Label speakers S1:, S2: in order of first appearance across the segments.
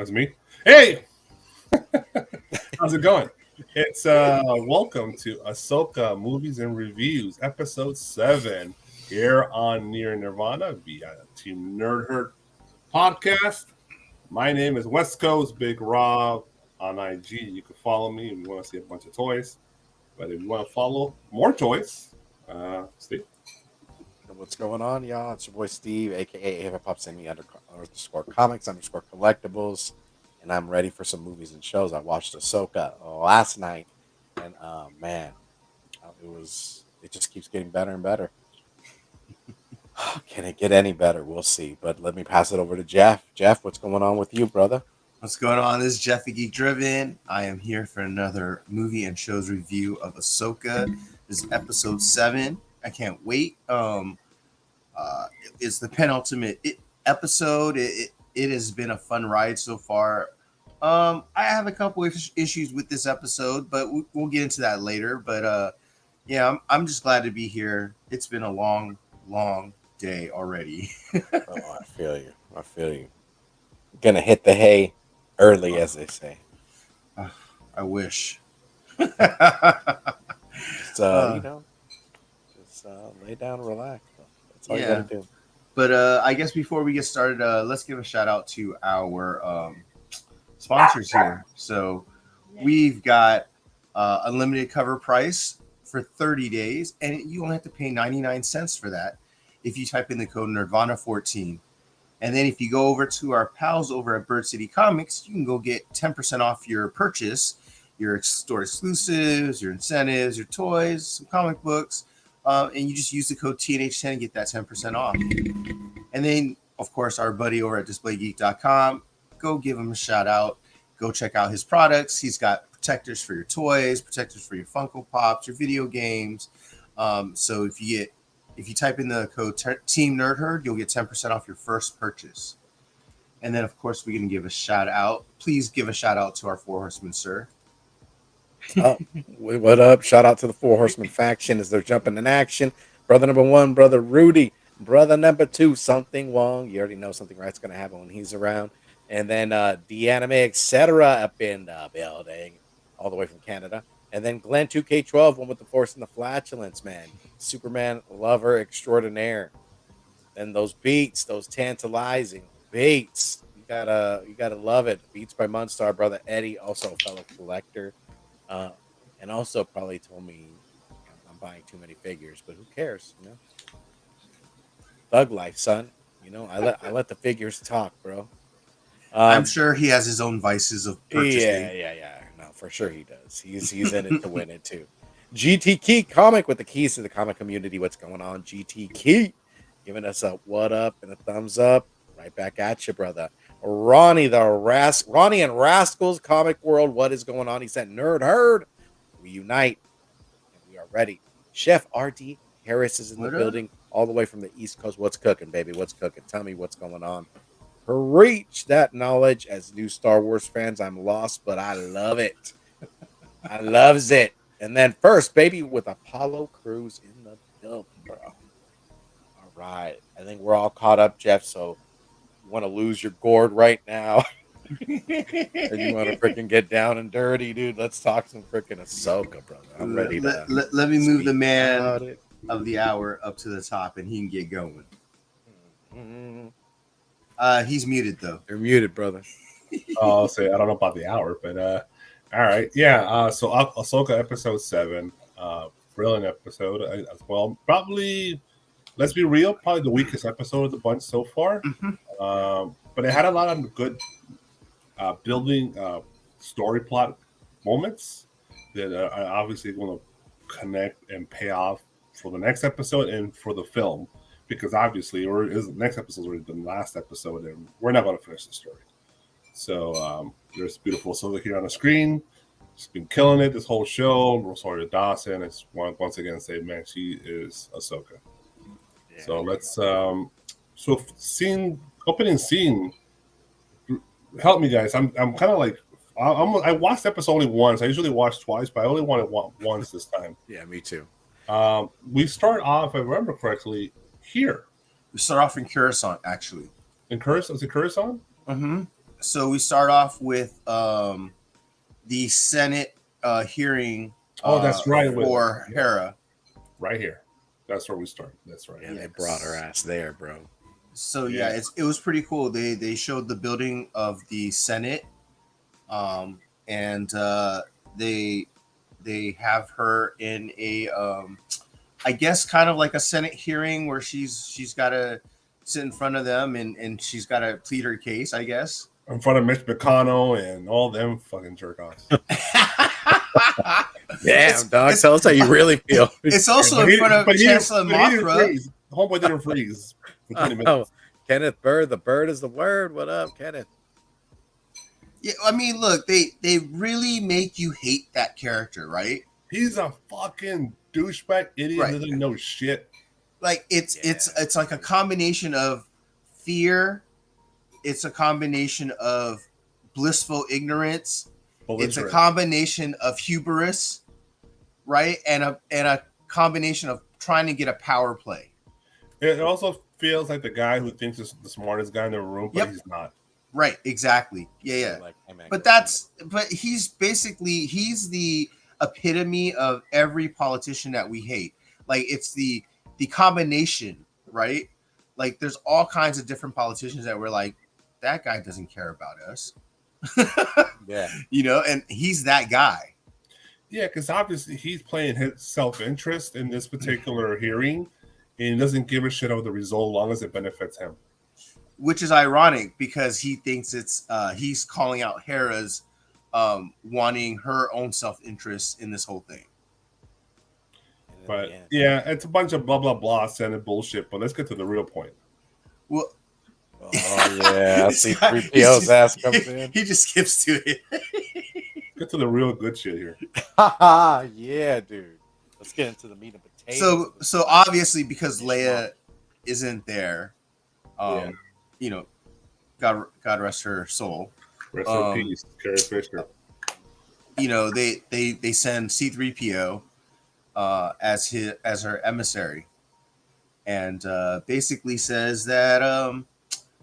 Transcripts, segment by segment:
S1: That's me. Hey, how's it going? It's welcome to Ahsoka Movies and Reviews, episode 7, here on Near Nirvana via Team Nerd Herd podcast. My name is West Coast Big Rob on IG. You can follow me if you want to see a bunch of toys. But if you want to follow more toys, Steve.
S2: What's going on, y'all? It's your boy Steve, aka Hip Hop Semi underscore comics underscore collectibles, and I'm ready for some movies and shows. I watched Ahsoka last night, and man, it just keeps getting better and better. Can it get any better? We'll see. But let me pass it over to Jeff. Jeff, what's going on with you, brother?
S3: What's going on? This is Jeff the Geek Driven. I am here for another movie and shows review of Ahsoka. This is episode 7. I can't wait. It's the penultimate episode. It has been a fun ride so far. I have a couple of issues with this episode, but we'll get into that later. But yeah, I'm just glad to be here. It's been a long day already.
S2: I feel you. Gonna hit the hay early, as they say.
S3: I wish.
S2: So just lay down and relax. That's all you gotta do.
S3: But I guess before we get started, let's give a shout out to our sponsors here. So we've got unlimited cover price for 30 days, and you only have to pay 99 cents for that if you type in the code Nirvana14. And then if you go over to our pals over at Bird City Comics, you can go get 10% off your purchase, your store exclusives, your incentives, your toys, some comic books. And you just use the code TNH10 and get that 10% off. And then, of course, our buddy over at DisplayGeek.com, go give him a shout out. Go check out his products. He's got protectors for your toys, protectors for your Funko Pops, your video games. So if you type in the code Team Nerd Herd, you'll get 10% off your first purchase. And then, of course, we're going to give a shout out. Please give a shout out to our Four Horsemen, sir.
S2: What up? Shout out to the Four Horsemen faction as they're jumping in action. Brother number 1, brother Rudy. Brother number 2, something Wong. You already know something right's going to happen when he's around. And then the anime, etc. up in the building, all the way from Canada. And then Glenn 2K12, one with the force and the flatulence, man. Superman lover extraordinaire. And those beats, those tantalizing beats. You gotta love it. Beats by Munstar, brother Eddie, also a fellow collector. And also probably told me I'm buying too many figures, but who cares, you know? Thug life, son. You know, I let the figures talk, bro.
S3: I'm sure he has his own vices of purchasing.
S2: Yeah. No, for sure he does. He's in it to win it too. GT Key comic with the keys to the comic community. What's going on? GT Key giving us a what up and a thumbs up. Right back at you, brother. Ronnie and Rascals comic world. What is going on? He said, Nerd Herd. We unite and we are ready. Chef RD Harris is in the building all the way from the East Coast. What's cooking, baby? What's cooking? Tell me what's going on. Preach that knowledge. As new Star Wars fans, I'm lost, but I love it. I loves it. And then first, baby, with Apollo Crews in the building, bro. All right. I think we're all caught up, Jeff, so you want to lose your gourd right now? Or you want to freaking get down and dirty, dude? Let's talk some freaking Ahsoka, brother. I'm ready to
S3: let me move the man of the hour up to the top and he can get going. He's muted though.
S2: You're muted, brother.
S1: I'll say I don't know about the hour, but all right, yeah. So Ahsoka episode 7, brilliant episode as well. Probably, let's be real, probably the weakest episode of the bunch so far. But it had a lot of good building story plot moments that are obviously going to connect and pay off for the next episode and for the film, because obviously the next episode is already the last episode and we're not going to finish the story. So there's beautiful Ahsoka here on the screen. She's been killing it this whole show. Rosario Dawson is once again say, man, she is Ahsoka. Yeah. So let's opening scene. Help me, guys. I'm kind of like I watched the episode only once. I usually watch twice, but I only wanted once this time.
S2: Yeah, me too.
S1: We start off, if I remember correctly, here.
S3: We start off in Coruscant, actually.
S1: In Coruscant? Is it Coruscant?
S3: Mm-hmm. So we start off with the Senate hearing
S1: Oh, that's right.
S3: for Hera.
S1: Right here. That's where we start. That's right.
S2: Yeah, they brought her ass there, bro.
S3: So yeah, it was pretty cool. They showed the building of the Senate, and they have her in a I guess kind of like a Senate hearing where she's got to sit in front of them and she's got to plead her case, I guess.
S1: In front of Mitch McConnell and all them fucking jerk offs.
S2: Damn, dog. Tell us how you really feel.
S3: It's also in front of Chancellor Mothra.
S1: The homeboy didn't freeze for 20 minutes.
S2: Oh, Kenneth Bird. The bird is the word. What up, Kenneth?
S3: Yeah, I mean, look, they really make you hate that character, right?
S1: He's a fucking douchebag idiot.
S3: Right.
S1: Doesn't know shit.
S3: Like it's like a combination of fear. It's a combination of blissful ignorance. It's a combination of hubris, right? And a combination of trying to get a power play.
S1: It also feels like the guy who thinks is the smartest guy in the room, but he's not.
S3: Right, exactly. Yeah.
S2: Like, hey, man,
S3: but he's the epitome of every politician that we hate. Like it's the combination, right? Like there's all kinds of different politicians that we're like, that guy doesn't care about us.
S2: Yeah.
S3: You know, and he's that guy.
S1: Yeah, because obviously he's playing his self-interest in this particular hearing, and he doesn't give a shit about the result as long as it benefits him.
S3: Which is ironic because he thinks it's he's calling out Hera's wanting her own self-interest in this whole thing.
S1: But yeah, it's a bunch of blah blah blah Senate bullshit. But let's get to the real point.
S3: Well,
S2: oh yeah, I see 3PO's ass comes in.
S3: He just skips to it.
S1: Get to the real good shit here.
S2: Yeah, dude. Let's get into the meat and potatoes.
S3: So obviously because Leia isn't there, you know, God rest her soul.
S1: Rest in peace, Carrie Fisher.
S3: You know, they send C-3PO as her emissary, and basically says that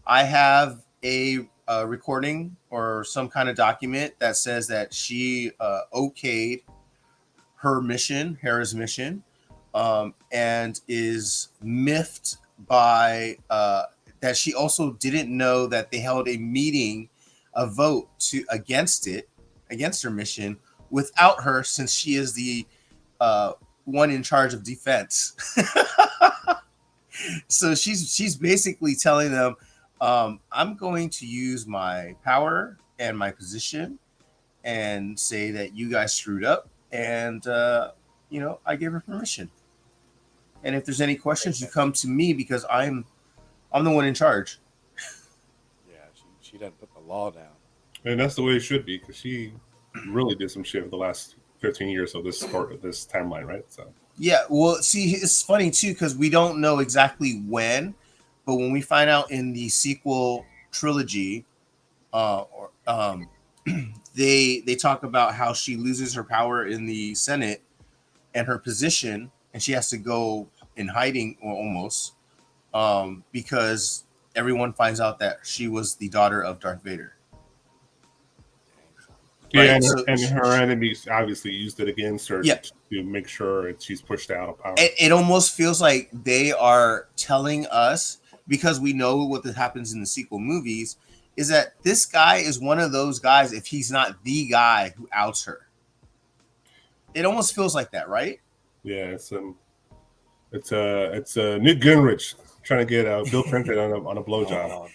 S3: I have a recording or some kind of document that says that she okayed her mission, Hera's mission, and is miffed by that she also didn't know that they held a meeting, a vote against her mission without her, since she is the one in charge of defense. So she's basically telling them, I'm going to use my power and my position and say that you guys screwed up, and you know, I gave her permission. And if there's any questions, you come to me because I'm the one in charge.
S2: Yeah, she doesn't put the law down.
S1: And that's the way it should be, because she really did some shit for the last 15 years of this timeline, right? So
S3: yeah, well, see, it's funny too because we don't know exactly when, but when we find out in the sequel trilogy, they talk about how she loses her power in the Senate and her position, and she has to go in hiding almost, because everyone finds out that she was the daughter of Darth Vader.
S1: Yeah, right? and her enemies obviously used it against her
S3: to
S1: make sure she's pushed out of power.
S3: It almost feels like they are telling us, because we know what happens in the sequel movies, is that this guy is one of those guys, if he's not the guy who outs her. It almost feels like that, right?
S1: Yeah, it's Newt Gingrich trying to get Bill Clinton on a blowjob.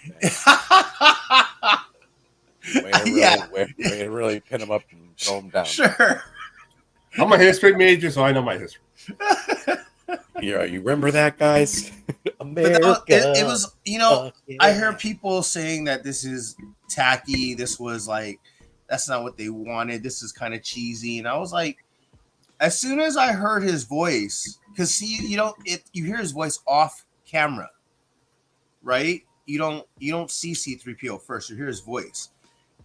S2: Way to really pin him up and throw him down.
S3: Sure.
S1: I'm a history major, so I know my history.
S2: Yeah, you remember that, guys? America.
S3: It was, you know, I hear people saying that this is tacky. This was like, that's not what they wanted. This is kind of cheesy. And I was like, as soon as I heard his voice, because you hear his voice off camera, right? You don't see C-3PO first. You hear his voice.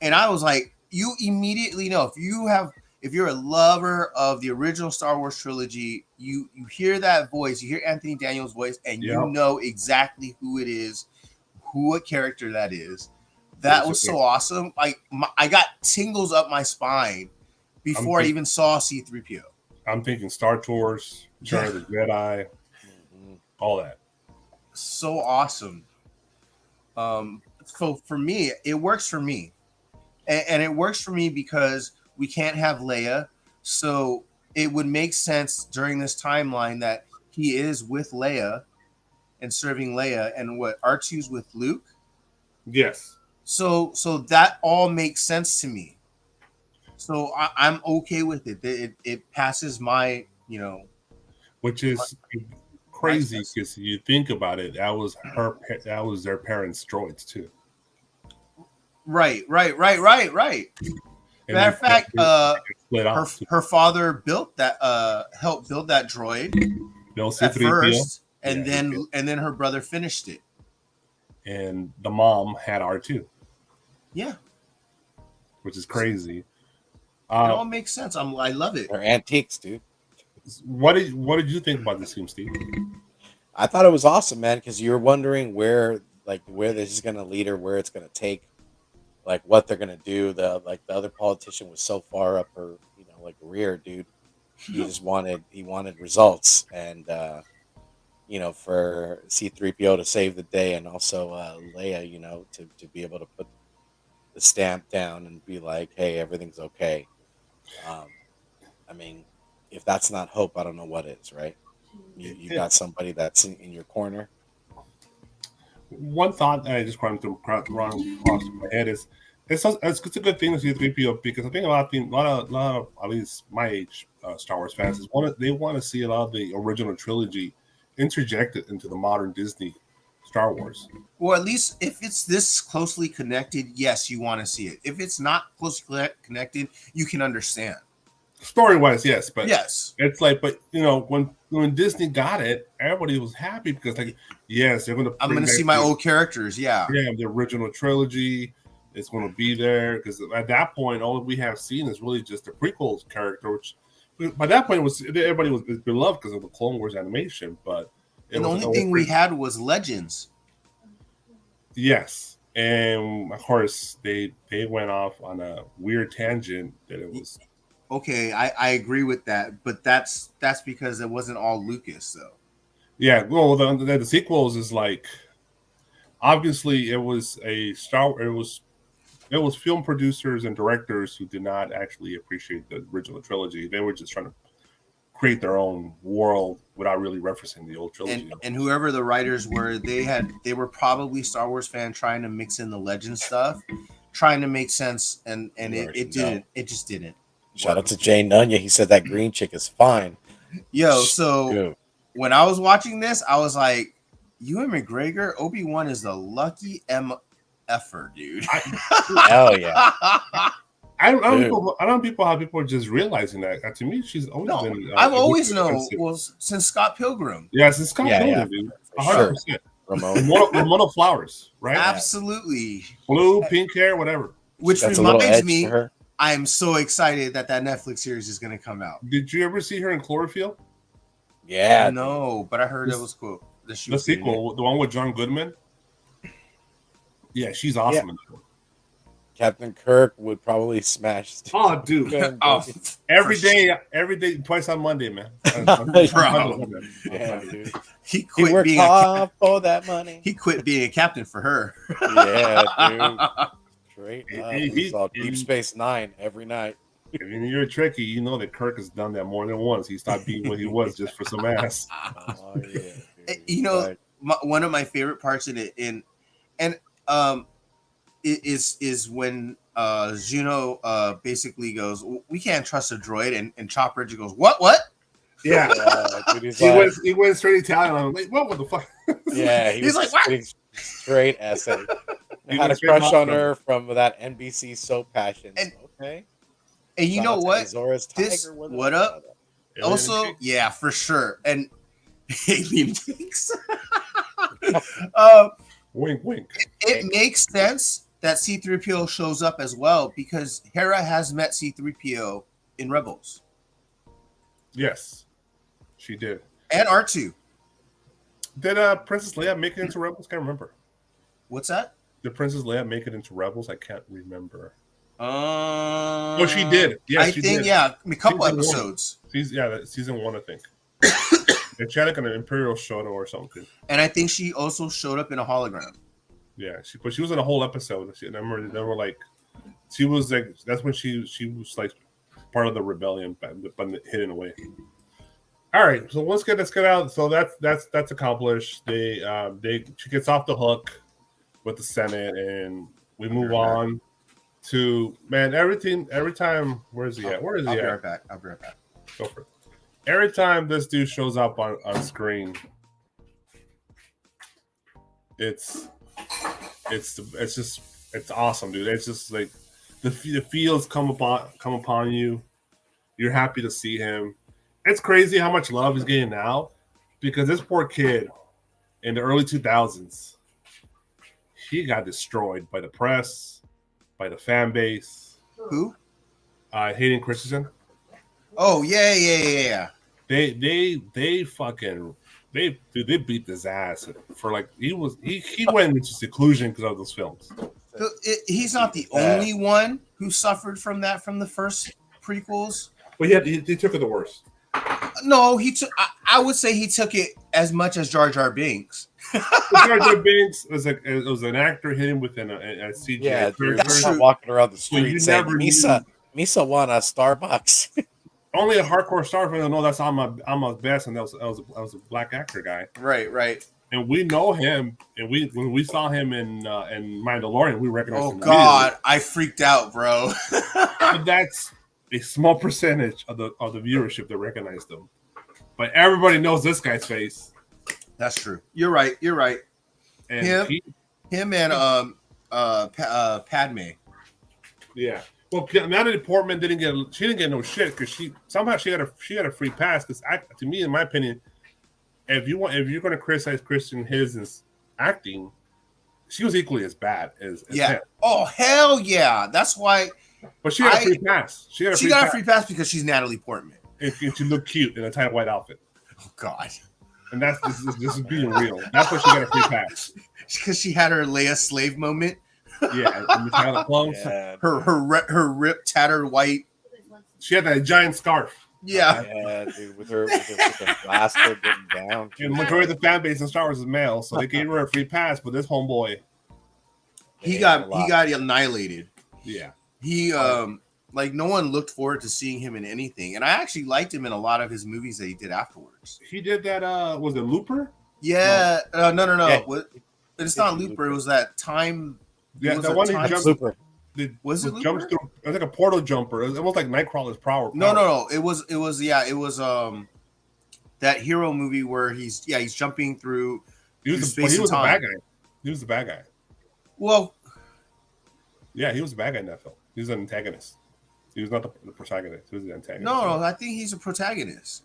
S3: And I was like, you immediately know, if you're a lover of the original Star Wars trilogy, you hear that voice, you hear Anthony Daniels' voice, and you know exactly who it is, what character that is. That was so awesome. I got tingles up my spine before I even saw C-3PO.
S1: I'm thinking Star Tours, Return of the Jedi, all that.
S3: So awesome. So for me, it works for me. And it works for me because we can't have Leia. So it would make sense during this timeline that he is with Leia and serving Leia, and what R2's with Luke.
S1: Yes.
S3: So that all makes sense to me. So I'm okay with it. It passes my,
S1: Which is crazy because you think about it, that was their parents' droids too.
S3: Right.
S1: And
S3: Matter of fact,
S1: split off.
S3: her father built that, helped build that droid at first, and then her brother finished it.
S1: And the mom had R2.
S3: Yeah,
S1: which is crazy.
S3: It all makes sense. I love it.
S2: They're antiques, dude.
S1: What did you think about this game, Steve?
S2: I thought it was awesome, man, because you're wondering where this is gonna lead or where it's gonna take, like what they're gonna do. The other politician was so far up her, rear, dude. He wanted results, and for C-3PO to save the day, and also Leia, to be able to put the stamp down and be like, hey, everything's okay. I mean, if that's not hope, I don't know what is, right? You got somebody that's in your corner.
S1: One thought that I just run across my head is it's a good thing to see 3PO, because I think a lot of at least my age Star Wars fans they want to see a lot of the original trilogy interjected into the modern Disney Star Wars.
S3: Well, at least if it's this closely connected, yes, you want to see it. If it's not closely connected, you can understand.
S1: Story-wise, yes, but
S3: yes,
S1: it's like, but when Disney got it, everybody was happy because, like, yes, they're going to.
S3: I'm going to see my old characters. Yeah,
S1: the original trilogy is going to be there, because at that point, all we have seen is really just the prequels character, which by that point everybody was beloved because of the Clone Wars animation, but
S3: the only thing we had was Legends.
S1: Yes, and of course they went off on a weird tangent that it was.
S3: Okay, I agree with that, but that's because it wasn't all Lucas, though.
S1: Yeah, well, the sequels is like, obviously it was film producers and directors who did not actually appreciate the original trilogy. They were just trying to create their own world without really referencing the old trilogy.
S3: And whoever the writers were, they were probably Star Wars fans trying to mix in the legend stuff, trying to make sense, and it didn't. It just didn't.
S2: Shout out to Jay Nunya. He said that green chick is fine.
S3: Yo, so when I was watching this, I was like, Ewan McGregor, Obi-Wan is the lucky MFer, dude.
S2: Hell yeah.
S1: I don't know people how people are just realizing that. To me, she's always been.
S3: I've always known. Well, since Scott Pilgrim.
S1: Yeah, since Scott Pilgrim, dude. 100%. Ramona Flowers, right?
S3: Absolutely.
S1: Blue, pink hair, whatever.
S3: Which reminds me, I am so excited that Netflix series is going to come out.
S1: Did you ever see her in Cloverfield?
S2: Yeah.
S3: No, but I heard it was cool.
S1: The sequel, the one with John Goodman. Yeah, she's awesome.
S2: Yeah. Captain Kirk would probably smash.
S1: Oh, dude! Every day, twice on Monday, man.
S3: Yeah, dude. He quit being
S2: for that money.
S3: He quit being a captain for her.
S2: Yeah, dude. Straight up. He's all Deep Space Nine every night.
S1: If you're tricky, you know that Kirk has done that more than once. He stopped being what he was just for some ass.
S2: Oh, yeah,
S3: one of my favorite parts in it, is when Juno basically goes, "We can't trust a droid," and Chopper just goes, "What?
S1: Yeah, dude, he went straight Italian. I'm like, what the fuck?
S2: Yeah, he's like, what? Straight essay. I had a crush on her from that NBC soap Passion. Okay.
S3: And you know what? What up? Also, yeah, for sure. And alien tanks.
S1: Wink, wink.
S3: It makes sense that C-3PO shows up as well, because Hera has met C-3PO in Rebels.
S1: Yes, she did.
S3: And R2.
S1: Did Princess Leia make it into Rebels? Can't remember.
S3: What's that?
S1: did Princess Leia make it into Rebels? I can't remember.
S3: Oh,
S1: she did. Yeah,
S3: she did. Yeah, a couple episodes.
S1: Season 1, I think. And she had like an Imperial Shoto or something.
S3: And I think she also showed up in a hologram.
S1: Yeah, but she was in a whole episode. They were like, she was like, that's when she was like part of the rebellion, but hidden away. All right, so let's get out. So that's accomplished. She gets off the hook with the Senate, and we move on to everything. Every time, where is he at? Where is he at?
S3: I'll be right back.
S1: Go for it. Every time this dude shows up on screen, it's awesome, dude. It's just like the feels come upon you. You're happy to see him. It's crazy how much love he's getting now, because this poor kid in the early 2000s, he got destroyed by the press, by the fan base.
S3: Who?
S1: Hayden Christensen.
S3: Oh yeah.
S1: They beat his ass for like he went into seclusion because of those films.
S3: He's not the only one who suffered from that from the first prequels.
S1: But he took it the worst.
S3: No, he took. I would say he took it as much as Jar Jar Binks.
S1: Jar Jar Binks was an actor hidden within a CGI.
S2: Yeah, dude, walking around the street saying, "Misa won a Starbucks."
S1: Only a hardcore star fan will know that's Alma's best, and that was a black actor guy.
S3: Right.
S1: And we know him, and when we saw him in Mandalorian, we recognized him.
S3: Oh God, I freaked out, bro.
S1: But that's a small percentage of the viewership that recognized him. But everybody knows this guy's face.
S3: That's true. You're right. And him and Padme.
S1: Yeah. Well, Natalie Portman didn't get no shit because she got a free pass. Because to me, in my opinion, if you're going to criticize Kristen His acting, she was equally as bad as him.
S3: Oh hell yeah! That's why.
S1: But she got a free pass. She got
S3: a free pass because she's Natalie Portman.
S1: And she looked cute in a tight white outfit.
S3: Oh God.
S1: And this is being real. That's why she got a free pass.
S3: Because she had her Leia slave moment.
S1: Yeah,
S3: her ripped, tattered white.
S1: She had that giant scarf.
S3: Yeah,
S2: dude, with her blaster getting down.
S1: And majority of the fan base in Star Wars is male, so they gave her a free pass. But this homeboy,
S3: he got annihilated.
S1: Yeah,
S3: he like no one looked forward to seeing him in anything, and I actually liked him in a lot of his movies that he did afterwards.
S1: He did that. Was it Looper?
S3: Yeah, no.
S2: Yeah.
S3: It's not Looper. It was that time.
S1: Yeah, that one he jumped.
S2: Looper.
S3: Was it Looper?
S1: Jumps through? It was like a portal jumper. It was almost like Nightcrawler's power.
S3: No. It was that hero movie where he's jumping through.
S1: He was the bad guy. He was the bad guy.
S3: Well,
S1: yeah, he was the bad guy in that film. He was an antagonist. He was not the protagonist. He was the antagonist.
S3: No, I think he's a protagonist.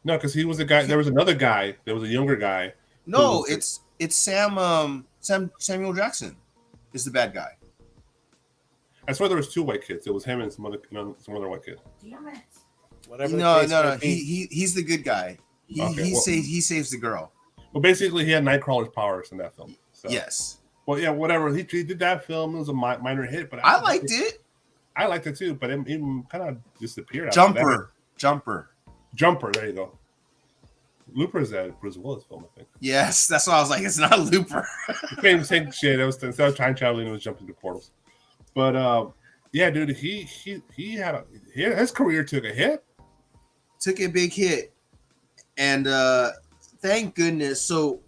S1: No, because he was a guy. There was another guy. There was a younger guy.
S3: No, it's Samuel Jackson is the bad guy.
S1: I swear there was two white kids. It was him and some other white kid.
S4: Damn it.
S2: Whatever.
S3: No. He's the good guy. He saves the girl.
S1: Well, basically, he had Nightcrawler's powers in that film. So.
S3: Yes.
S1: Well, yeah, whatever. He did that film. It was a minor hit, but
S3: I liked it.
S1: I liked it too, but it kind of disappeared.
S3: Jumper.
S1: There you go. Looper is that Bruce Willis film, I think.
S3: Yes, that's why I was like, it's not Looper.
S1: Same shit. It was instead of time traveling, it was jumping through portals. But yeah, dude, he had his career took a hit.
S3: Took a big hit, and thank goodness. So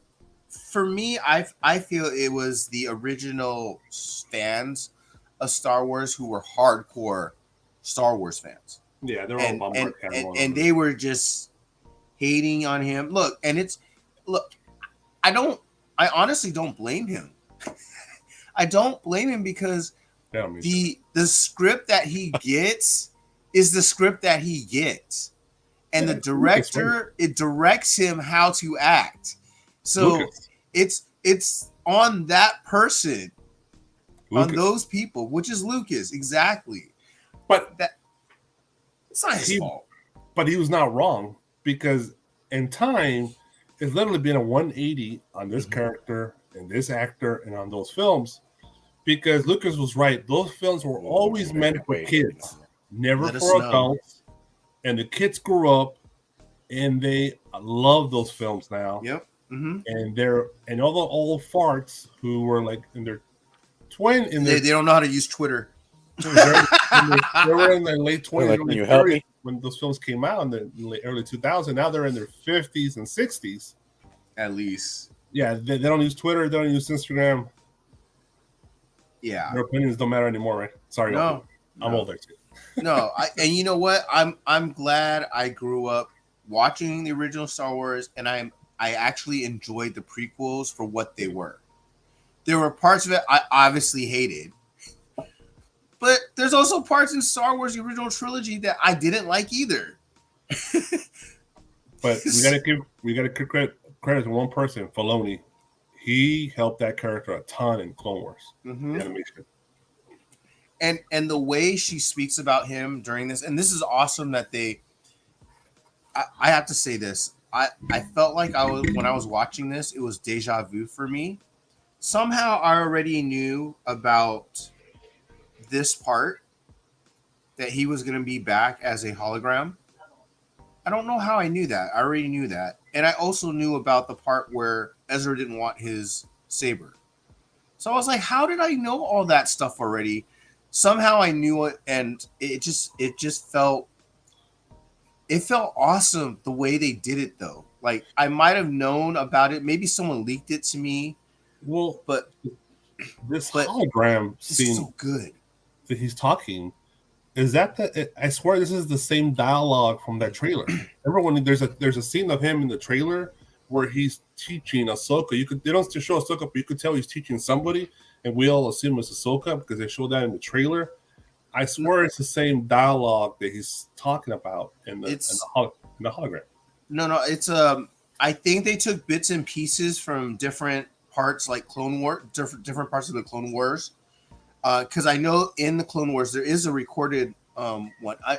S3: for me, I feel it was the original fans of Star Wars who were hardcore Star Wars fans.
S1: Yeah, they're all bummed
S3: and they were just hating on him. I honestly don't blame him. I don't blame him because the script that he gets is the script that he gets. And the director, it directs him how to act. So it's on that person, on those people, which is Lucas, exactly.
S1: But
S3: it's not his fault.
S1: But he was not wrong, because in time, it's literally been a 180 on this character and this actor and on those films. because Lucas was right. Those films were always meant for kids, never
S3: Let us
S1: for
S3: know.
S1: adults. And the kids grew up, and they love those films now.
S3: Yep. Mm-hmm.
S1: And all the old farts who were like in their
S3: They don't know how to use Twitter.
S1: they were in their late 20s,
S2: Like,
S1: early
S2: can you help
S1: 30s
S2: me?
S1: when those films came out in the early 2000s. Now they're in their 50s and 60s.
S3: At least.
S1: Yeah, they don't use Twitter. They don't use Instagram.
S3: Yeah.
S1: Their opinions don't matter anymore, right? Sorry,
S3: No.
S1: I'm older too.
S3: No, and you know what? I'm glad I grew up watching the original Star Wars, and I actually enjoyed the prequels for what they were. There were parts of it I obviously hated, but there's also parts in Star Wars the original trilogy that I didn't like either.
S1: But we gotta give credit to one person, Filoni. He helped that character a ton in Clone Wars animation.
S3: And the way she speaks about him during this, and this is awesome that I have to say this. I felt like when I was watching this, it was deja vu for me. Somehow I already knew about this part, that he was going to be back as a hologram. I don't know how I knew that. I already knew that. And I also knew about the part where Ezra didn't want his saber. So I was like, how did I know all that stuff already? Somehow I knew it, and it just felt awesome the way they did it, though. Like, I might have known about it. Maybe someone leaked it to me.
S1: Well,
S3: but
S1: hologram scene
S3: is so good
S1: that he's talking. Is that I swear this is the same dialogue from that trailer. Remember when there's a scene of him in the trailer where he's teaching Ahsoka. They don't show Ahsoka, but you could tell he's teaching somebody, and we all assume it's Ahsoka because they showed that in the trailer. I swear it's the same dialogue that he's talking about in the hologram.
S3: No, it's I think they took bits and pieces from different parts, like Clone War, different parts of the Clone Wars. Because I know in the Clone Wars there is a recorded one.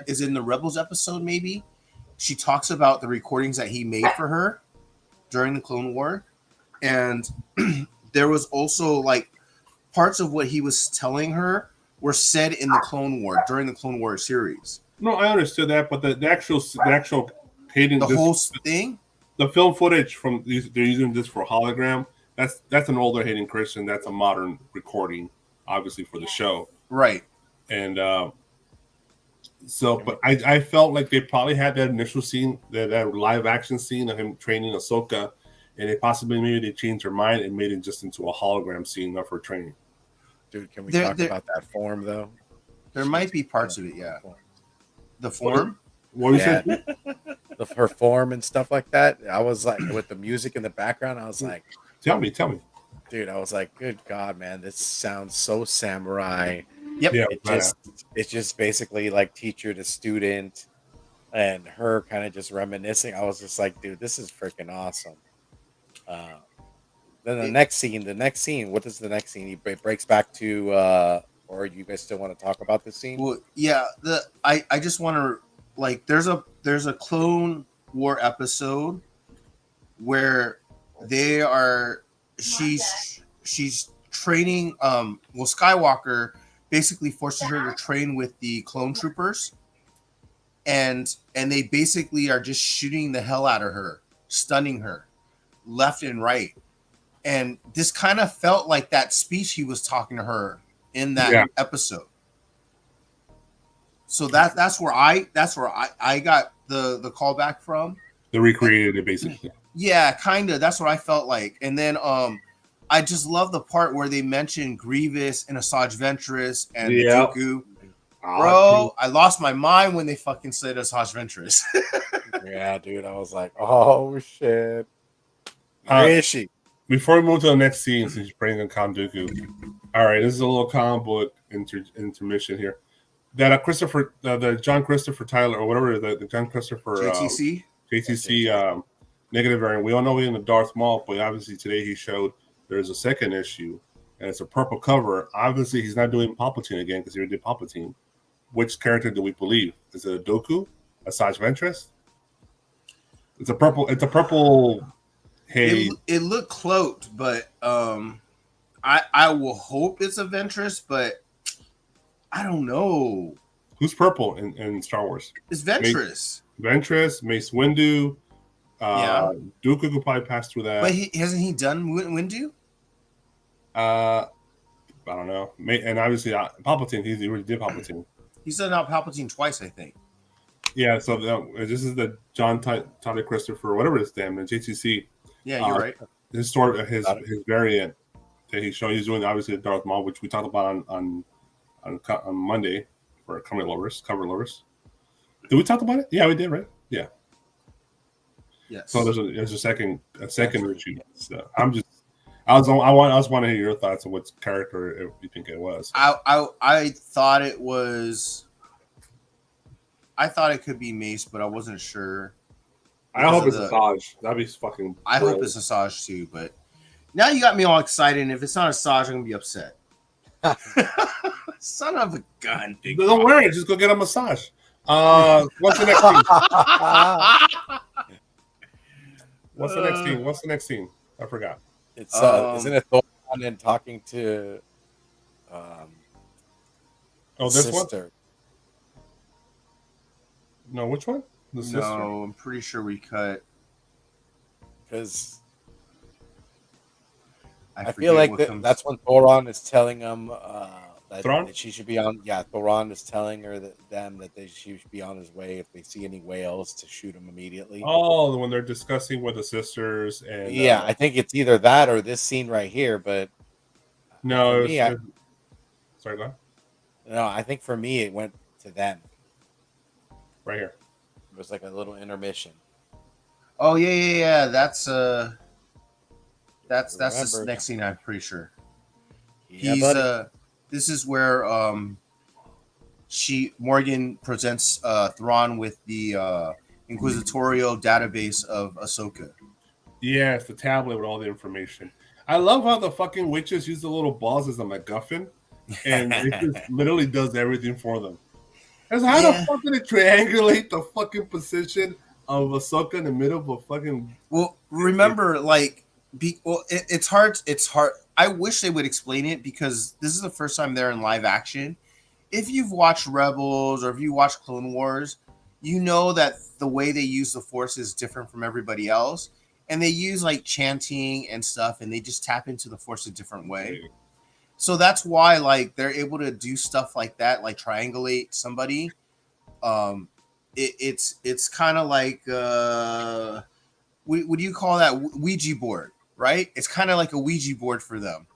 S3: Is in the Rebels episode, maybe she talks about the recordings that he made for her during the Clone War, and there was also like parts of what he was telling her were said in the Clone War during the Clone War series.
S1: No, I understood that, but the actual Hayden,
S3: whole thing,
S1: the film footage from these, they're using this for hologram. That's an older Hayden Christensen. That's a modern recording, obviously for the show,
S3: right?
S1: And but I felt like they probably had that initial scene, that live action scene of him training Ahsoka, and maybe they changed their mind and made it just into a hologram scene of her training.
S2: Dude, can we talk about that form though?
S3: There might be parts of it, yeah. The form.
S1: What you said?
S2: Her form and stuff like that. I was like, with the music in the background, I was like,
S1: Tell me.
S2: Dude, I was like, good God, man, this sounds so samurai.
S3: Yep.
S1: Yeah,
S2: it's just basically like teacher to student and her kind of just reminiscing. I was just like, dude, this is freaking awesome. Then the next scene, what is the next scene? He breaks back to or you guys still want to talk about this scene?
S3: Well, yeah, I just want to, like, there's a Clone War episode where she's training Skywalker basically forces her to train with the clone troopers, and they basically are just shooting the hell out of her, stunning her left and right. And this kind of felt like that speech he was talking to her in that episode. So that's where I got the callback from.
S1: They recreated it basically.
S3: Yeah, kind of. That's what I felt like. And then I just love the part where they mentioned Grievous and Asajj Ventress and Dooku. Bro, I lost my mind when they fucking said Asajj Ventress.
S2: Yeah, dude. I was like, oh shit. Where is she?
S1: Before we move to the next scene, since you're bringing in Count Dooku, all right, this is a little comic book intermission here. That the John Christopher Tyler, or whatever, the John Christopher JTC negative variant. We all know he's in the Darth Maul, but obviously today he showed there's a second issue, and it's a purple cover. Obviously, he's not doing Palpatine again because he already did Palpatine. Which character do we believe? Is it a Dooku? Asajj Ventress? It's a purple. Hey,
S3: it looked cloaked, but I I will hope it's a Ventress, but I don't know.
S1: Who's purple in Star Wars?
S3: It's Ventress.
S1: Ventress, Mace Windu.
S3: Yeah.
S1: Dooku could probably pass through that.
S3: But hasn't he done Windu?
S1: I don't know. And obviously Palpatine. He already did Palpatine.
S3: He's done out Palpatine twice, I think.
S1: Yeah. So this is the John Toddy Christopher, whatever his damn, the JTC.
S3: Yeah, you're right.
S1: His story, his variant that he's showing. He's doing obviously the Darth Maul, which we talked about on Monday for cover lovers. Did we talk about it? Yeah, we did, right? Yeah.
S3: Yes.
S1: So there's a second issue. So I just want to hear your thoughts on what character you think it was.
S3: I thought it was. I thought it could be Mace, but I wasn't sure.
S1: I hope it's Asajj. That'd be fucking.
S3: I hope it's Asajj too, but now you got me all excited. And if it's not Asajj, I'm gonna be upset. Son of a gun!
S1: Don't worry, just go get a massage. What's the next scene? What's the next scene? I forgot.
S2: It's isn't it Thoron and talking to
S1: this
S2: sister?
S1: one? No, which one? The sister?
S3: No, I'm pretty sure we cut
S2: because
S3: I
S2: feel like that's when Thoron is telling him that she should be on. Yeah, Thoron is telling her that she should be on his way if they see any whales to shoot him immediately.
S1: Oh, when they're discussing with the sisters and
S2: yeah, I think it's either that or this scene right here. But
S1: no,
S2: sorry, go ahead. No, I think for me it went to them.
S1: Right here.
S2: It was like a little intermission.
S3: Oh yeah. That's the next scene. I'm pretty sure. Yeah, this is where Morgan presents Thrawn with the inquisitorial database of Ahsoka.
S1: Yeah, it's the tablet with all the information. I love how the fucking witches use the little balls as a MacGuffin, and it just literally does everything for them. How the fuck did it triangulate the fucking position of Ahsoka in the middle of a fucking?
S3: Well, remember, it's hard. It's hard. I wish they would explain it because this is the first time they're in live action. If you've watched Rebels or if you watch Clone Wars, you know that the way they use the Force is different from everybody else, and they use like chanting and stuff, and they just tap into the Force a different way. So that's why, like, they're able to do stuff like that, like triangulate somebody. It's kind of like what do you call that? Ouija board, right? It's kind of like a Ouija board for them,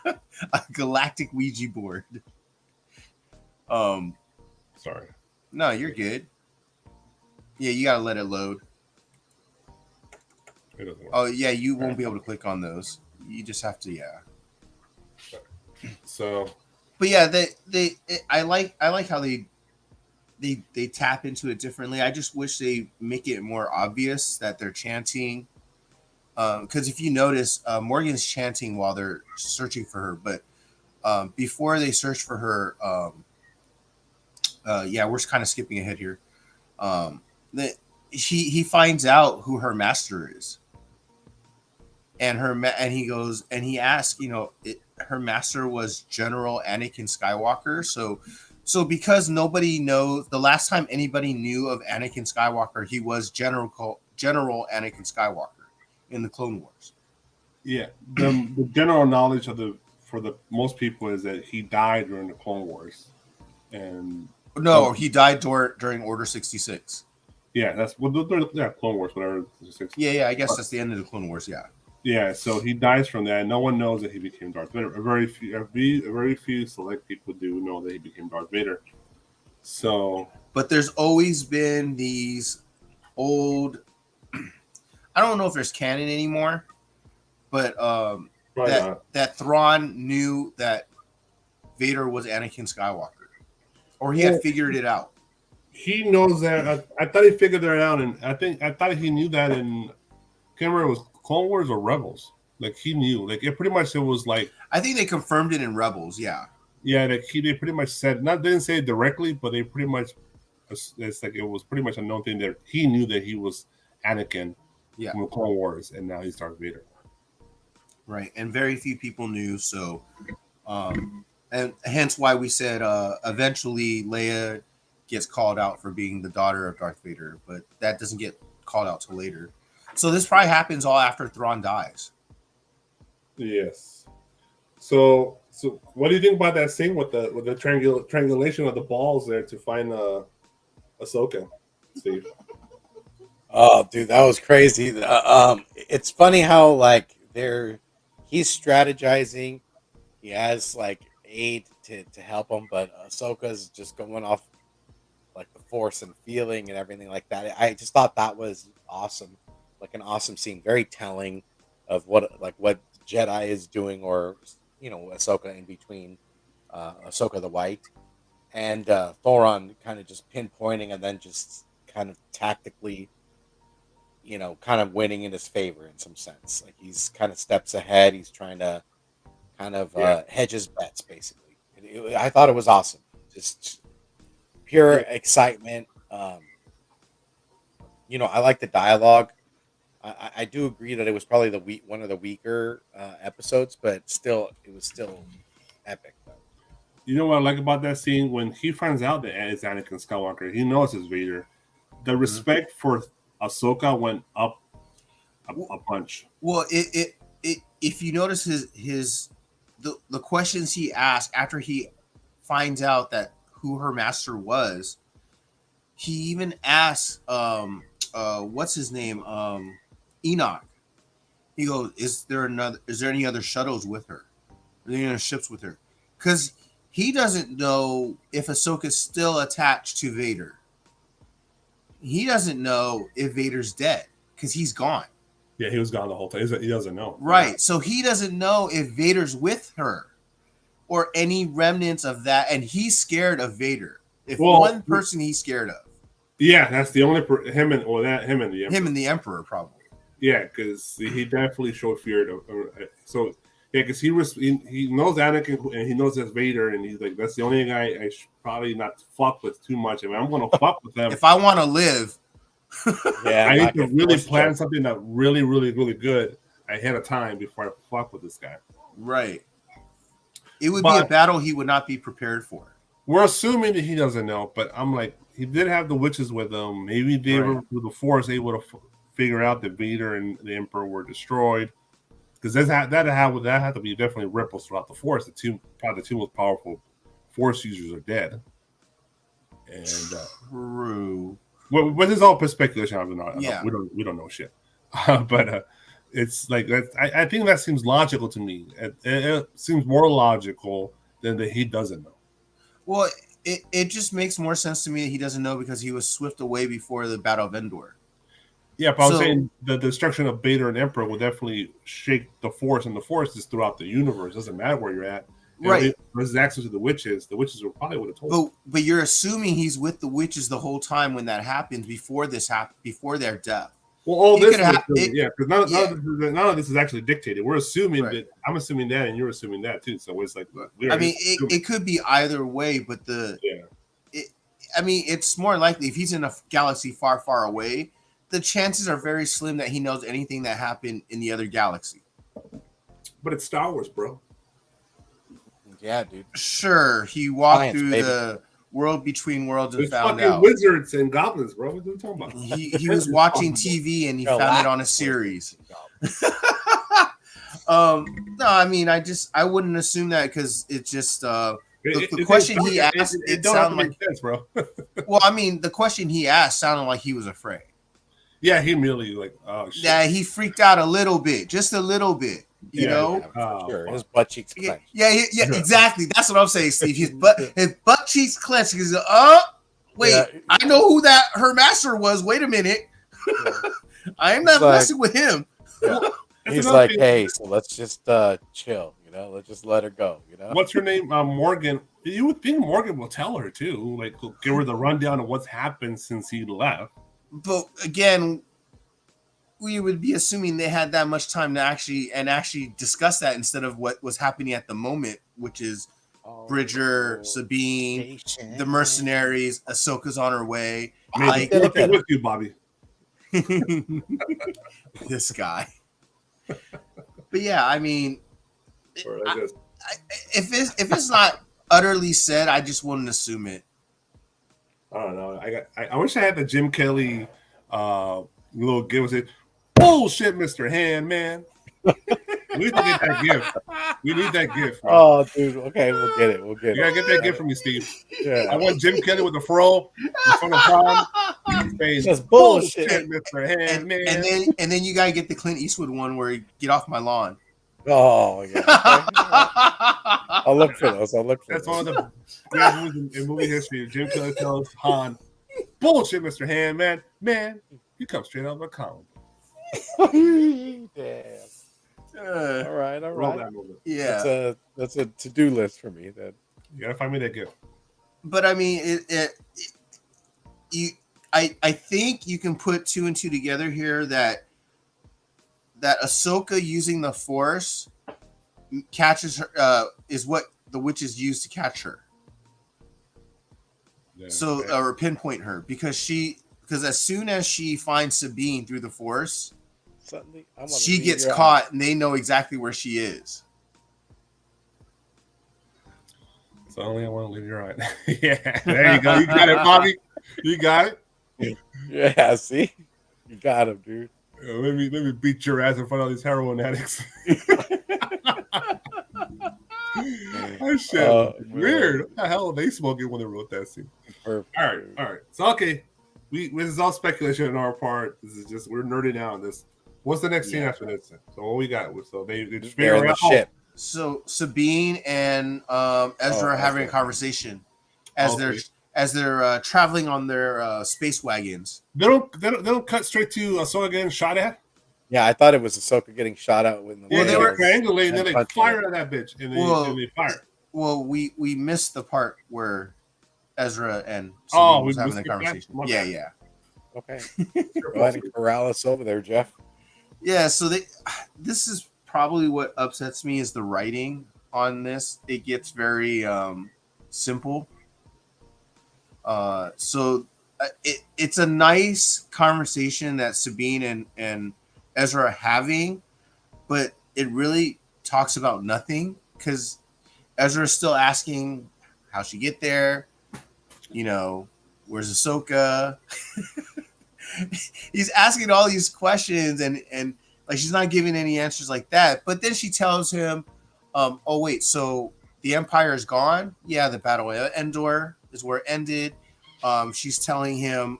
S3: a galactic Ouija board.
S1: Sorry.
S3: No, you're good. Yeah, you gotta let it load.
S1: It doesn't work.
S3: Oh yeah, you won't be able to click on those. You just have to,
S1: So,
S3: but yeah, I like how they tap into it differently. I just wish they make it more obvious that they're chanting. Because if you notice, Morgan's chanting while they're searching for her, but before they search for her, we're kind of skipping ahead here. That he finds out who her master is, and he goes and he asks, her master was General Anakin Skywalker. So because nobody knows, the last time anybody knew of Anakin Skywalker, he was General Anakin Skywalker in the Clone Wars.
S1: Yeah, the general knowledge for the most people is that he died during the Clone Wars, and
S3: he died during Order 66.
S1: Yeah, that's Clone Wars, whatever.
S3: Yeah, I guess that's the end of the Clone Wars. Yeah.
S1: Yeah, so he dies from that. No one knows that he became Darth Vader. A very few select people do know that he became Darth Vader. So,
S3: but there's always been these old. I don't know if there's canon anymore, but that Thrawn knew that Vader was Anakin Skywalker, or he had figured it out.
S1: He knows that. I thought he figured that out, and I thought he knew that in. I can't remember if it was Clone Wars or Rebels. Like he knew. Like it was like.
S3: I think they confirmed it in Rebels. Yeah.
S1: Yeah, they pretty much said didn't say it directly, but they pretty much. It's like it was pretty much a known thing that he knew that he was Anakin.
S3: Yeah.
S1: From the Clone Wars, and now he's Darth Vader.
S3: Right, and very few people knew. So, and hence why we said eventually Leia gets called out for being the daughter of Darth Vader, but that doesn't get called out till later. So this probably happens all after Thrawn dies.
S1: Yes. So what do you think about that scene with the triangulation of the balls there to find Ahsoka, Steve?
S2: Oh, dude, that was crazy. It's funny how like he's strategizing. He has like aid to help him, but Ahsoka's just going off like the force and feeling and everything like that. I just thought that was awesome, like an awesome scene, very telling of what Jedi is doing, or Ahsoka in between, Ahsoka the White and Thoron kind of just pinpointing and then just kind of tactically, kind of winning in his favor in some sense. Like he's kind of steps ahead. He's trying to kind of hedge his bets, basically. I thought it was awesome. Just pure excitement. I like the dialogue. I do agree that it was probably one of the weaker episodes, but still, it was still epic. Though.
S1: You know what I like about that scene when he finds out that it's Anakin Skywalker, he knows it's Vader. The respect for Ahsoka went up a punch.
S3: Well, if you notice the questions he asked after he finds out that who her master was, he even asked what's his name, Enoch. He goes, is there any other shuttles with her? Are there any other ships with her? Because he doesn't know if Ahsoka's still attached to Vader. He doesn't know if Vader's dead because he's gone.
S1: Yeah, he was gone the whole time. He doesn't know.
S3: Right. So he doesn't know if Vader's with her or any remnants of that. And he's scared of Vader. If one person he's scared of.
S1: Yeah, that's the only him and the Emperor.
S3: Him and the Emperor, probably.
S1: Yeah, because he definitely showed fear. So yeah, because he knows Anakin and he knows that's Vader, and he's like, that's the only guy I should probably not fuck with too much. I mean, I'm gonna fuck with them
S3: if I want to live.
S1: I need to really plan something that really, really, really good ahead of time before I fuck with this guy.
S3: Right. It would be a battle he would not be prepared for.
S1: We're assuming that he doesn't know, but I'm like, he did have the witches with him. Maybe they were with the Force able to figure out that Vader and the Emperor were destroyed. Because that had to be definitely ripples throughout the Force. Probably the two most powerful Force users are dead. And
S3: true.
S1: Well, this is all speculation. We don't know shit. But it's like I think that seems logical to me. It seems more logical than that he doesn't know.
S3: Well, it just makes more sense to me that he doesn't know because he was swift away before the Battle of Endor.
S1: Yeah, but I was saying the destruction of Vader and Emperor will definitely shake the Force, and the Force is throughout the universe. It doesn't matter where you're at.
S3: Right.
S1: There's access to the witches. The witches probably would have told.
S3: But you're assuming he's with the witches the whole time when that happens before their death.
S1: Well, all this, because none of this is actually dictated. We're assuming that. I'm assuming that, and you're assuming that too. So it's like,
S3: it could be either way, but it's more likely if he's in a galaxy far, far away, the chances are very slim that he knows anything that happened in the other galaxy.
S1: But it's Star Wars, bro.
S2: Yeah, dude.
S3: Sure, he walked through the world between worlds and found
S1: fucking
S3: out.
S1: Wizards and goblins, bro. What are you talking about?
S3: He was watching TV and he found it on a series. No, I mean, I wouldn't assume that because it's just the question he asked. It sounded like
S1: sense, bro.
S3: Well, I mean, the question he asked sounded like he was afraid.
S1: Yeah, he immediately like, oh shit.
S3: Yeah, he freaked out a little bit, just a little bit. You know,
S2: sure. His butt cheeks clenched.
S3: Yeah, exactly. That's what I'm saying, Steve. His butt cheeks clenched. He's like, wait, I know who her master was. Wait a minute, I am not messing with him.
S2: Yeah. He's like, hey, so let's just chill. Let's just let her go.
S1: What's her name? Morgan. You would think Morgan will tell her too, like give her the rundown of what's happened since he left.
S3: But again, we would be assuming they had that much time to actually discuss that instead of what was happening at the moment, which is Bridger, Sabine, the mercenaries, Ahsoka's on her way.
S1: Maybe with you, Bobby.
S3: This guy. But yeah, I mean,
S1: Or I guess.
S3: if it's not utterly said, I just wouldn't assume it.
S1: I don't know. I wish I had the Jim Kelly little gift. Was it bullshit, Mr. Hand Man? We need to get that gift. We need that gift, man.
S2: Oh, dude. Okay, we'll get it. We'll get
S1: You
S2: it.
S1: gotta get that gift from me, Steve.
S2: Yeah.
S1: I want Jim Kelly with the fro in front of Tom. Saying,
S2: That's bullshit.
S1: Mr. Hand Man.
S3: And then you gotta get the Clint Eastwood one where you get off my lawn.
S2: Oh yeah. Okay. I'll look for those.
S1: That's one of the great movies in movie history. Jim Kelly tells Han, "Bullshit, Mr. Hand Man. Man, you come straight out of a comic."
S2: Damn. All right.
S1: Roll that movie.
S3: Yeah,
S2: That's a to-do list for me. That
S1: You gotta find me that gift.
S3: but I mean, I think you can put two and two together here that Ahsoka using the Force catches her is what the witches use to catch her.
S1: Yeah,
S3: So
S1: okay.
S3: or pinpoint her because as soon as she finds Sabine through the Force,
S2: suddenly
S3: she gets caught and they know exactly where she is.
S1: So only I want to leave you right. Yeah, there you go. You got it, Bobby. You got it.
S2: Yeah, see, you got him, dude.
S1: Let me beat your ass in front of these heroin addicts. That shit weird. What the hell are they smoking when they wrote that scene?
S2: Perfect.
S1: All right. So okay, this is all speculation on our part. This is just we're nerding out on this. What's the next scene after this? So what we got? So they just
S2: They're in the ship.
S3: So Sabine and Ezra are having a conversation as they're traveling on their space wagons.
S1: They don't cut straight to Ahsoka getting shot at.
S2: Yeah, I thought it was Ahsoka getting shot out with the
S1: Well, they were
S2: whales
S1: triangulating, and then they
S2: punching
S1: fire
S2: her.
S1: at that bitch, and they fire.
S3: Well, we missed the part where Ezra and
S1: Oh,
S3: Sabine
S1: we
S3: was having
S1: missed
S3: the
S1: that?
S3: conversation.
S1: My
S3: Yeah,
S1: bad.
S3: yeah.
S2: Okay, go ahead and corral us over there, Jeff.
S3: Yeah, so this is probably what upsets me is the writing on this. It gets very simple. It's a nice conversation that Sabine and Ezra are having, but it really talks about nothing because Ezra is still asking how she get there. You know, where's Ahsoka? He's asking all these questions and like she's not giving any answers like that. But then she tells him, "Oh wait, so the Empire is gone? Yeah, the Battle of Endor is where it ended." She's telling him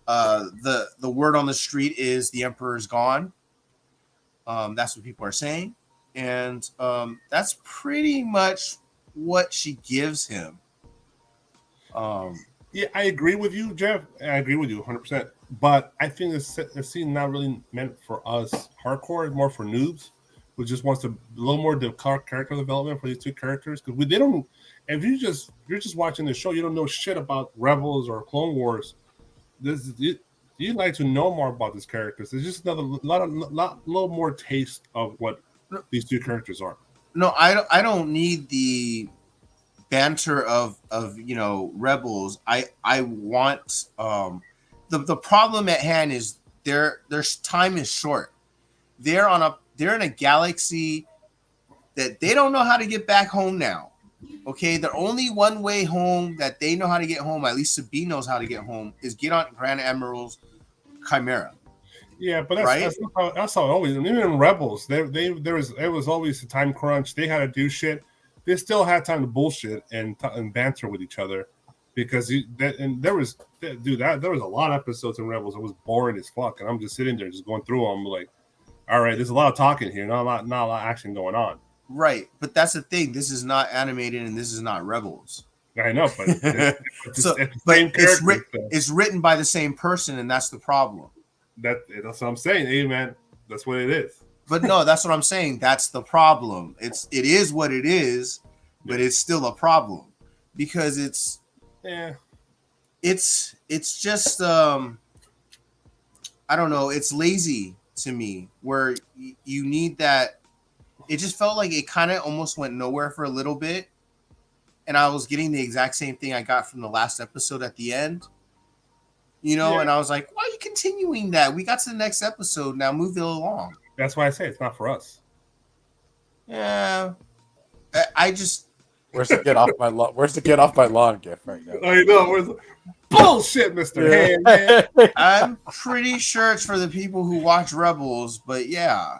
S3: the word on the street is the Emperor is gone. That's what people are saying, and that's pretty much what she gives him.
S1: Yeah, I agree with you, Jeff. I agree with you 100%. But I think this scene not really meant for us hardcore. It's more for noobs who just wants a little more character development for these two characters. Because they don't. If you're just watching the show, you don't know shit about Rebels or Clone Wars. You'd like to know more about these characters. There's just another little more taste of what these two characters are.
S3: No, I don't need the banter of Rebels. I want the problem at hand is their time is short. They're in a galaxy that they don't know how to get back home now. Okay, the only one way home that they know how to get home, at least Sabine knows how to get home, is get on Grand Admiral's Chimera.
S1: Yeah, but
S3: Right?
S1: that's how it always. Even in Rebels, it was always a time crunch. They had to do shit. They still had time to bullshit and banter with each other because there was a lot of episodes in Rebels. It was boring as fuck, and I'm just sitting there just going through them like, all right, there's a lot of talking here, not a lot of action going on.
S3: Right, but that's the thing. This is not animated, and this is not Rebels.
S1: I know, but
S3: it's written by the same person, and that's the problem.
S1: That's what I'm saying. Hey, man, that's what it is.
S3: But no, that's what I'm saying. That's the problem. It is what it is, but it's still a problem because it's just I don't know. It's lazy to me where you need that. It just felt like it kind of almost went nowhere for a little bit. And I was getting the exact same thing I got from the last episode at the end. And I was like, why are you continuing that? We got to the next episode. Now move it along.
S1: That's why I say it's not for us.
S3: Yeah, I just
S2: Where's the get off my lawn? Where's the get off my lawn gift right now?
S1: I know. Where's the bullshit, Mister Hand, man?
S3: I'm pretty sure it's for the people who watch Rebels, but yeah.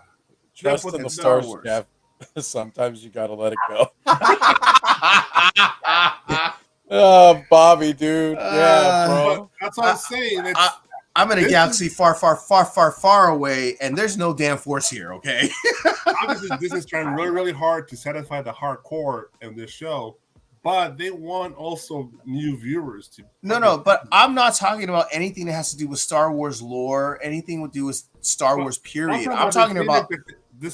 S2: Trust in the Star Wars, Jeff. Sometimes you gotta let it go. Oh, Bobby, dude. Yeah, bro.
S1: That's what I'm saying.
S3: I'm in a galaxy far, far, far, far, far away, and there's no damn force here, okay?
S1: Obviously, Disney's trying really, really hard to satisfy the hardcore in this show, but they want also new viewers to.
S3: No, but I'm not talking about anything that has to do with Star Wars lore, anything to do with Star Wars, period. I'm talking about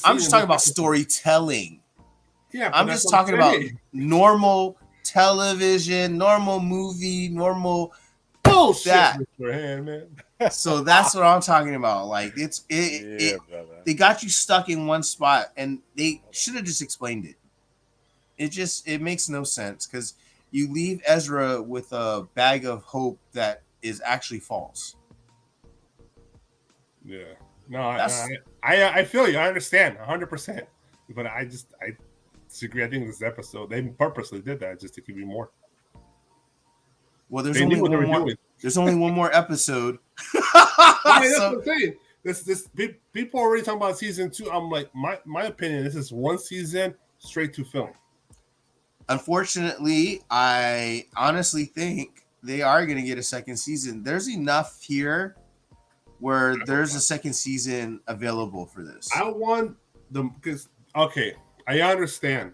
S3: I'm just talking about storytelling.
S1: Yeah,
S3: I'm just talking about normal television, normal movie, normal
S1: bullshit.
S3: that.
S1: Mr. Hand, man.
S3: So that's what I'm talking about. Like they got you stuck in one spot, and they should have just explained it. It makes no sense because you leave Ezra with a bag of hope that is actually false.
S1: Yeah, no, I feel you. I understand 100%, but I disagree. I think this episode they purposely did that just to give you more.
S3: Well, there's only one more episode.
S1: That's what I'm saying. This people are already talking about season 2. I'm like, my opinion. This is one season straight to film.
S3: Unfortunately, I honestly think they are going to get a second season. There's enough here where there's a second season available for this.
S1: I want them because okay, I understand,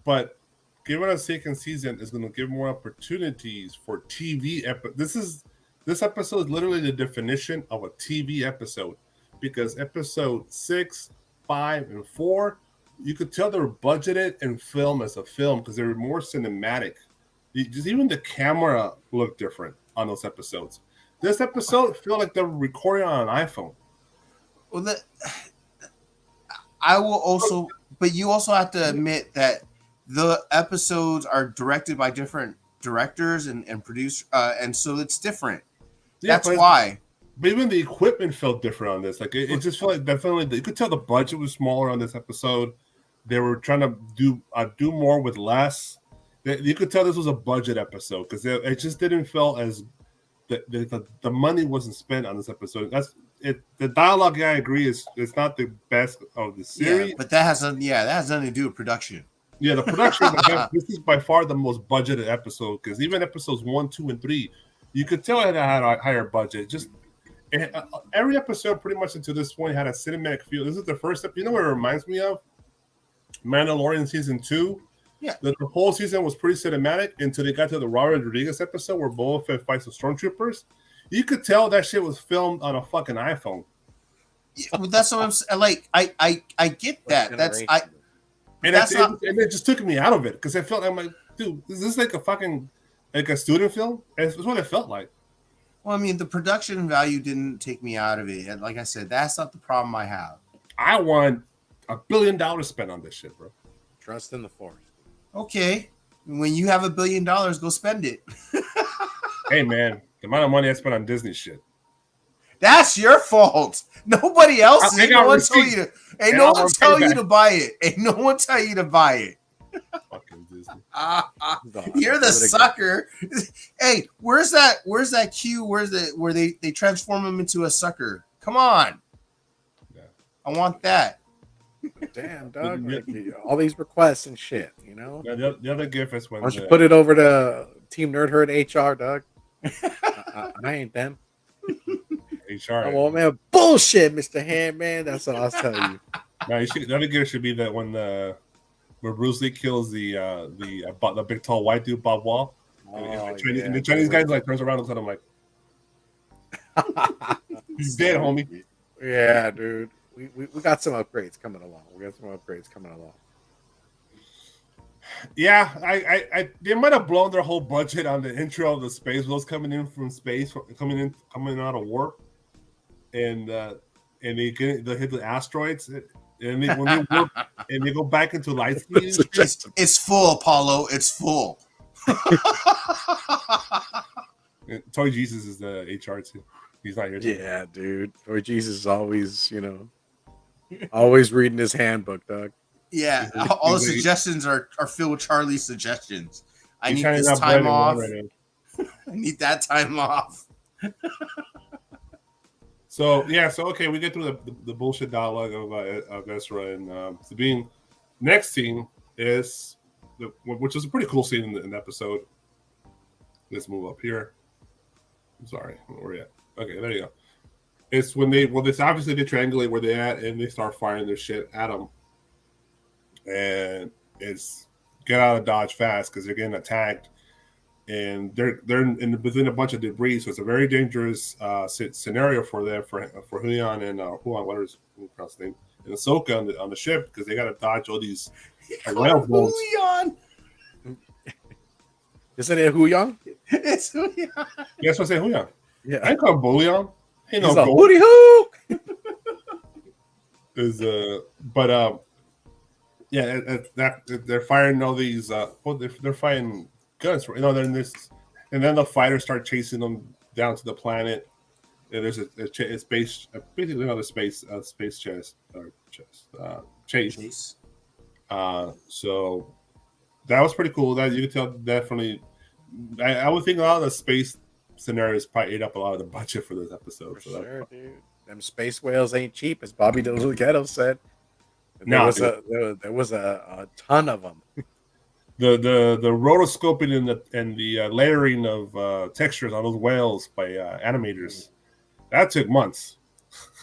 S1: but giving a second season is going to give more opportunities for TV This episode is literally the definition of a TV episode because episode 6, 5, and 4, you could tell they were budgeted and filmed as a film because they were more cinematic. Just even the camera looked different on those episodes. This episode felt like they were recording on an iPhone.
S3: Well, but you also have to admit that the episodes are directed by different directors and produced, and so it's different. Yeah, that's why.
S1: But even the equipment felt different on this. Like it just felt like definitely you could tell the budget was smaller on this episode. They were trying to do more with less. You could tell this was a budget episode because it just didn't feel as the money wasn't spent on this episode. That's it. The dialogue, I agree, is it's not the best of the series.
S3: Yeah, but that has nothing to do with production.
S1: Yeah, the production. This is by far the most budgeted episode because even episodes 1, 2, and 3, you could tell it had a higher budget. Just every episode, pretty much until this point, had a cinematic feel. This is the first episode. You know what it reminds me of? Mandalorian season 2.
S3: Yeah,
S1: the whole season was pretty cinematic until they got to the Robert Rodriguez episode where Boba Fett fights the stormtroopers. You could tell that shit was filmed on a fucking iPhone.
S3: Yeah, well, that's what I'm saying. Like, I get that.
S1: And it just took me out of it because I felt I'm like, dude, is this like a fucking like a student film? It's what it felt like.
S3: Well, I mean, the production value didn't take me out of it. And like I said, that's not the problem I have.
S1: I want $1 billion spent on this shit, bro.
S2: Trust in the Force.
S3: Okay, when you have $1 billion, go spend it.
S1: Hey, man, the amount of money I spent on Disney shit.
S3: That's your fault. Nobody else. Ain't no one tell you to buy it. Ain't no one tell you to buy it.
S1: Fucking Disney.
S3: You're the sucker. Hey, where's that cue? Where they transform him into a sucker? Come on. Yeah. I want that.
S2: Damn, dog. All these requests and shit, you know?
S1: Yeah, the other gift is when...
S2: Why don't you put it over to Team Nerd Herd HR, dog? I ain't them.
S1: HR.
S2: Oh, well, man, bullshit, Mr. Handman. That's what I was telling you.
S1: No, the other gift should be that when where Bruce Lee kills the big tall white dude, Bob Wall. And the Chinese guy like turns around and looks at him like, he's dead, homie.
S2: Yeah, dude. We got some upgrades coming along.
S1: Yeah, I they might have blown their whole budget on the intro of the space wheels coming in from space, coming out of warp, and they hit the asteroids, and when they warp and they go back into light speed.
S3: It's full, Apollo. It's full.
S1: Toy Jesus is the HR too. He's not here.
S2: Yeah, dude. Toy Jesus is always, Always reading his handbook, Doug.
S3: Yeah, all the suggestions are filled with Charlie's suggestions. I need this time off. Right, I need that time off.
S1: So okay, we get through the bullshit dialogue of Ezra and Sabine. Next scene is which is a pretty cool scene in the episode. Let's move up here. I'm sorry, where are we at? Okay, there you go. It's when this obviously they triangulate where they're at and they start firing their shit at them, and it's get out of Dodge fast because they're getting attacked. And they're within a bunch of debris, so it's a very dangerous scenario for them for Huyan and what is his name, and Ahsoka on the ship because they got to dodge all these whale boats.
S3: Huyan.
S2: Isn't it Huyan?
S3: It's Huyan.
S1: Yes, I say Huyan.
S2: Yeah,
S1: I call him Bullion. Ain't no gold.
S2: Hooty hoo.
S1: They're firing all these. They're firing guns, and then the fighters start chasing them down to the planet. And there's a space, basically another space chase. So that was pretty cool. That you could tell definitely. I would think a lot of the space scenarios probably ate up a lot of the budget for this episode.
S2: For sure, dude. Them space whales ain't cheap, as Bobby Delgado said. There was a ton of them.
S1: The rotoscoping and the layering of textures on those whales by animators that took months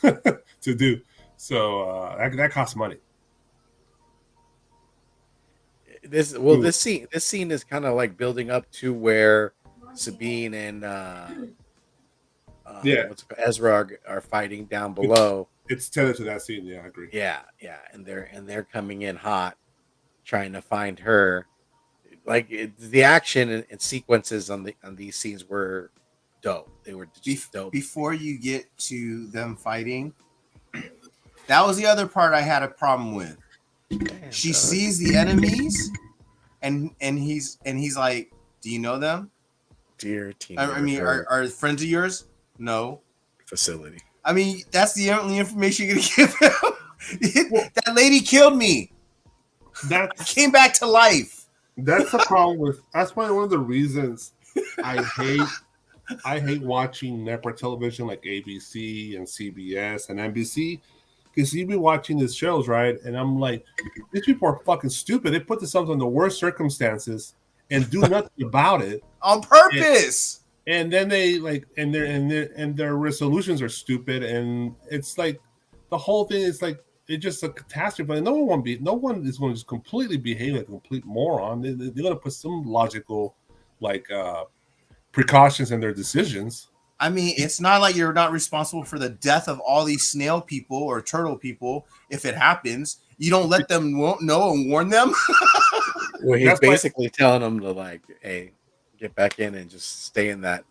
S1: to do. So that cost money.
S2: This scene is kind of like building up to where Sabine and Ezra are fighting down below.
S1: It's tethered to that scene. Yeah, I agree.
S2: Yeah, and they're coming in hot, trying to find her. Like the action and sequences on these scenes were dope. They were just dope.
S3: Before you get to them fighting, that was the other part I had a problem with. Damn, she sees the enemies, and he's like, "Do you know them,
S2: dear team?
S3: I mean, are friends of yours? No.
S2: Facility.
S3: I mean, that's the only information you're gonna give him. That lady killed me. I came back to life.
S1: That's the problem with. That's probably one of the reasons I hate watching network television like ABC and CBS and NBC. Because you be watching these shows, right? And I'm like, these people are fucking stupid. They put themselves in the worst circumstances and do nothing about it
S3: on purpose.
S1: And then they like, and their resolutions are stupid. And it's like the whole thing is like it's just a catastrophe. And no one is going to just completely behave like a complete moron. They're going to put some logical like precautions in their decisions.
S3: I mean, it's not like you're not responsible for the death of all these snail people or turtle people. If it happens, you don't let them know and warn them.
S2: Well, he's basically telling them to like, hey, get back in and just stay in that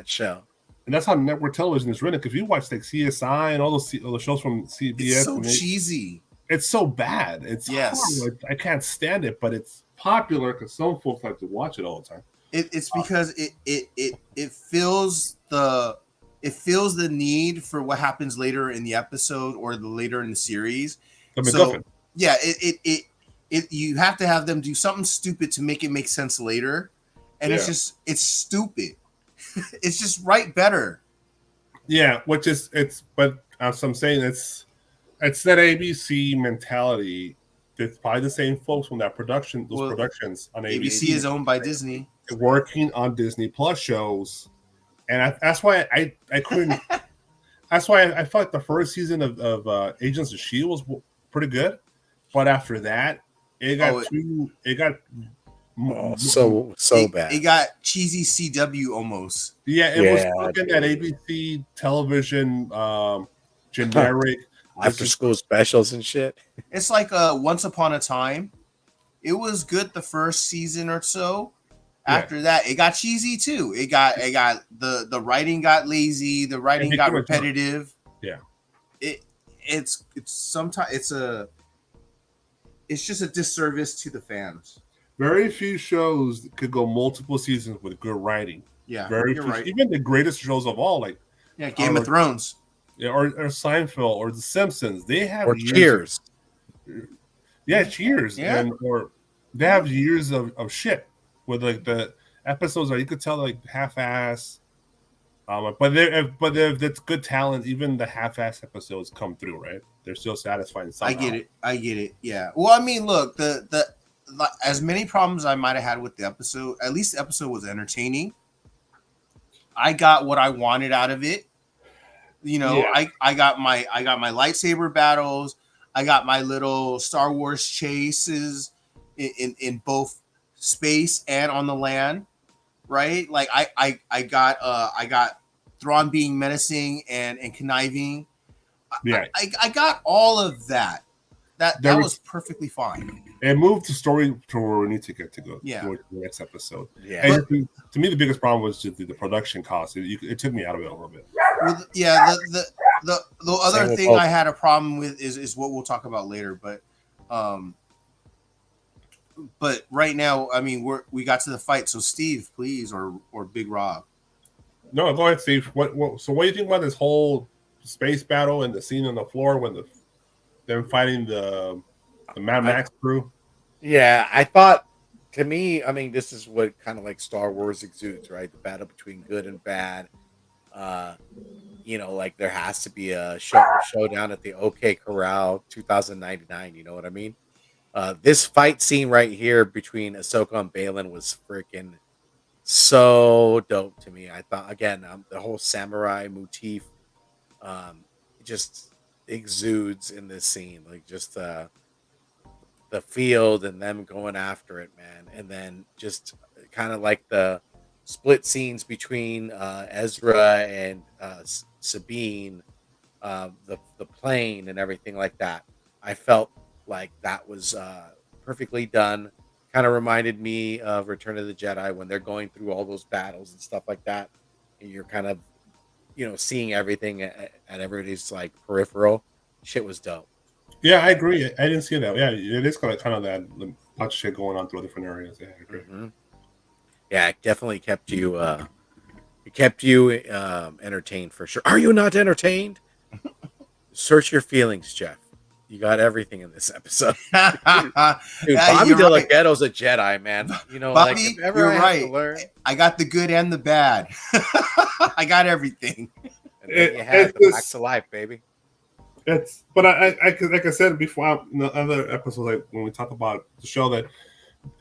S2: shell.
S1: And that's how network television is written. Because if you watch like CSI and all the shows from CBS,
S3: it's so cheesy.
S1: It's so bad. It's horrible. I can't stand it, but it's popular because some folks like to watch it all the time.
S3: It's because it fills the need for what happens later in the episode or later in the series. So yeah, it you have to have them do something stupid to make it make sense later, and it's stupid. It's just write better.
S1: Yeah, but as I'm saying, it's that ABC mentality. It's probably the same folks from that productions on ABC.
S3: ABC is owned by Disney.
S1: Working on Disney Plus shows, and that's why I couldn't. That's why I felt like the first season of Agents of S.H.I.E.L.D. was pretty good, but after that, it got
S2: so bad.
S3: It got cheesy CW almost.
S1: Yeah, it was fucking that ABC television generic
S2: after school specials and shit.
S3: It's like Once Upon a Time. It was good the first season or so. After that, it got cheesy too. It got the writing got lazy. The writing got repetitive.
S1: Yeah,
S3: it's sometimes it's just a disservice to the fans.
S1: Very few shows could go multiple seasons with good writing.
S3: Yeah,
S1: very few. Right. Even the greatest shows of all, like
S3: Game of Thrones.
S1: Yeah, or Seinfeld or The Simpsons. They have
S2: Or
S1: years.
S2: Cheers.
S1: Yeah, Cheers,
S3: Yeah.
S1: and or they have years of shit with like the episodes that you could tell like half-ass. But if that's good talent, even the half-ass episodes come through, right? They're still satisfying
S3: I
S1: somehow.
S3: get it. Yeah. Well, I mean, look, the as many problems I might have had with the episode, at least the episode was entertaining. I got what I wanted out of it. You know,
S1: Yeah.
S3: I got my lightsaber battles. I got my little Star Wars chases in both space and on the land. Right? Like I got Thrawn being menacing and conniving.
S1: Yeah,
S3: I got all of that.
S1: there
S3: That was
S1: was
S3: perfectly fine.
S1: it moved the story to where we need to get to go
S3: Yeah.
S1: to the next episode.
S2: Yeah.
S1: And to me, the biggest problem was just the production cost. It took me out of it a little bit.
S3: Well, yeah, the other
S2: Same with
S3: thing
S2: both.
S3: I had a problem with is what we'll talk about later, but right now, I mean, we got to the fight. So Steve, please, or Big Rob.
S1: No, go ahead, Steve. So what do you think about this whole space battle and the scene on the floor when them fighting the Mad Max crew?
S2: Yeah, I thought, to me, I mean, this is what kind of like Star Wars exudes, right? The battle between good and bad. Like there has to be a showdown at the OK Corral 2099. You know what I mean? This fight scene right here between Ahsoka and Balin was freaking so dope to me. I thought, again, the whole samurai motif just exudes in this scene, like just the field and them going after it, man. And then just kind of like the split scenes between Ezra and Sabine, the plane and everything like that. I felt like that was perfectly done. Kind of reminded me of Return of the Jedi when they're going through all those battles and stuff like that. And you're kind of, seeing everything at everybody's like peripheral. Shit was dope.
S1: Yeah, I agree. I didn't see that. Yeah, it is kind of that much shit going on through different areas. Yeah, I agree.
S2: Mm-hmm. Yeah, it definitely kept you. It kept you entertained for sure. Are you not entertained? Search your feelings, Jeff. You got everything in this episode. Dude, Bobby
S3: you're
S2: De La
S3: right.
S2: Ghetto's a Jedi, man.
S3: Bobby,
S2: if ever
S3: you're
S2: I have
S3: right.
S2: to learn,
S3: I got the good and the bad. I got everything.
S2: and then you have the back to life, baby.
S1: But I like I said before in the other episode, like when we talked about the show, that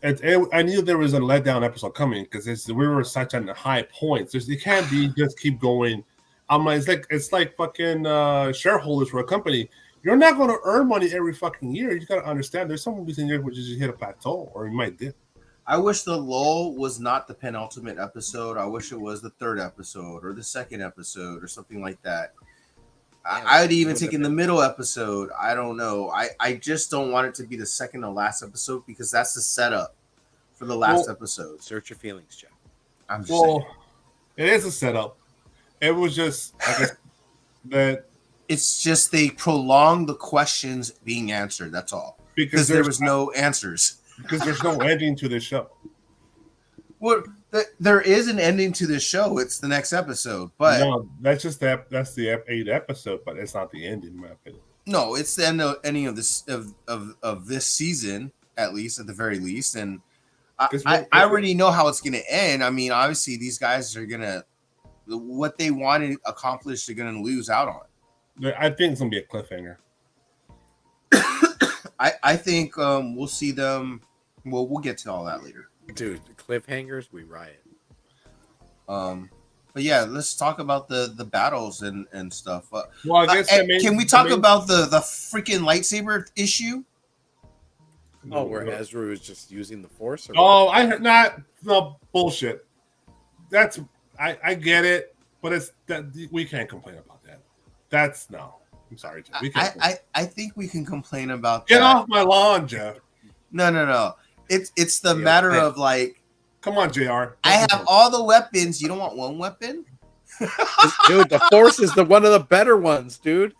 S1: I knew there was a letdown episode coming because we were such on high points. It can't be just keep going. I'm like, it's like fucking shareholders for a company. You're not going to earn money every fucking year. You got to understand there's some movies in here which just hit a plateau, or you might dip.
S3: I wish the lull was not the penultimate episode. I wish it was the third episode or the second episode or something like that.
S2: Yeah,
S3: I would even take in the middle episode. I don't know. I just don't want it to be the second to last episode because that's the setup for the last episode.
S2: Search your feelings, Jeff.
S3: I'm just saying.
S1: It is a setup. It was just that
S3: It's just they prolonged the questions being answered. That's all. Because there was no answers.
S1: Because there's no ending to this show.
S3: Well, there is an ending to this show. It's the next episode, but
S1: no, that's just that's the 8th episode, but it's not the ending, in my opinion.
S3: no, it's the ending of this of this season, at least at the very least. And I already know how it's gonna end. I mean, obviously these guys are gonna what they wanted accomplished, they're gonna lose out on.
S1: I think it's gonna be a cliffhanger.
S3: I think we'll see them. Well, we'll get to all that later.
S2: Dude, cliffhangers, we riot.
S3: But yeah, let's talk about the battles and stuff.
S1: Well, I guess
S3: can we talk about the freaking lightsaber issue?
S2: Oh, where Ezra was just using the Force?
S1: Oh, I heard not no bullshit. That's I get it, but it's that we can't complain about that. That's no. I'm sorry, Jeff. We can't
S3: I think we can complain about
S1: Get
S3: that.
S1: off my lawn, Jeff.
S3: No. It's the matter of like,
S1: come on, JR.
S3: I have all the weapons. You don't want one weapon?
S2: Dude, the Force is one of the better ones, dude.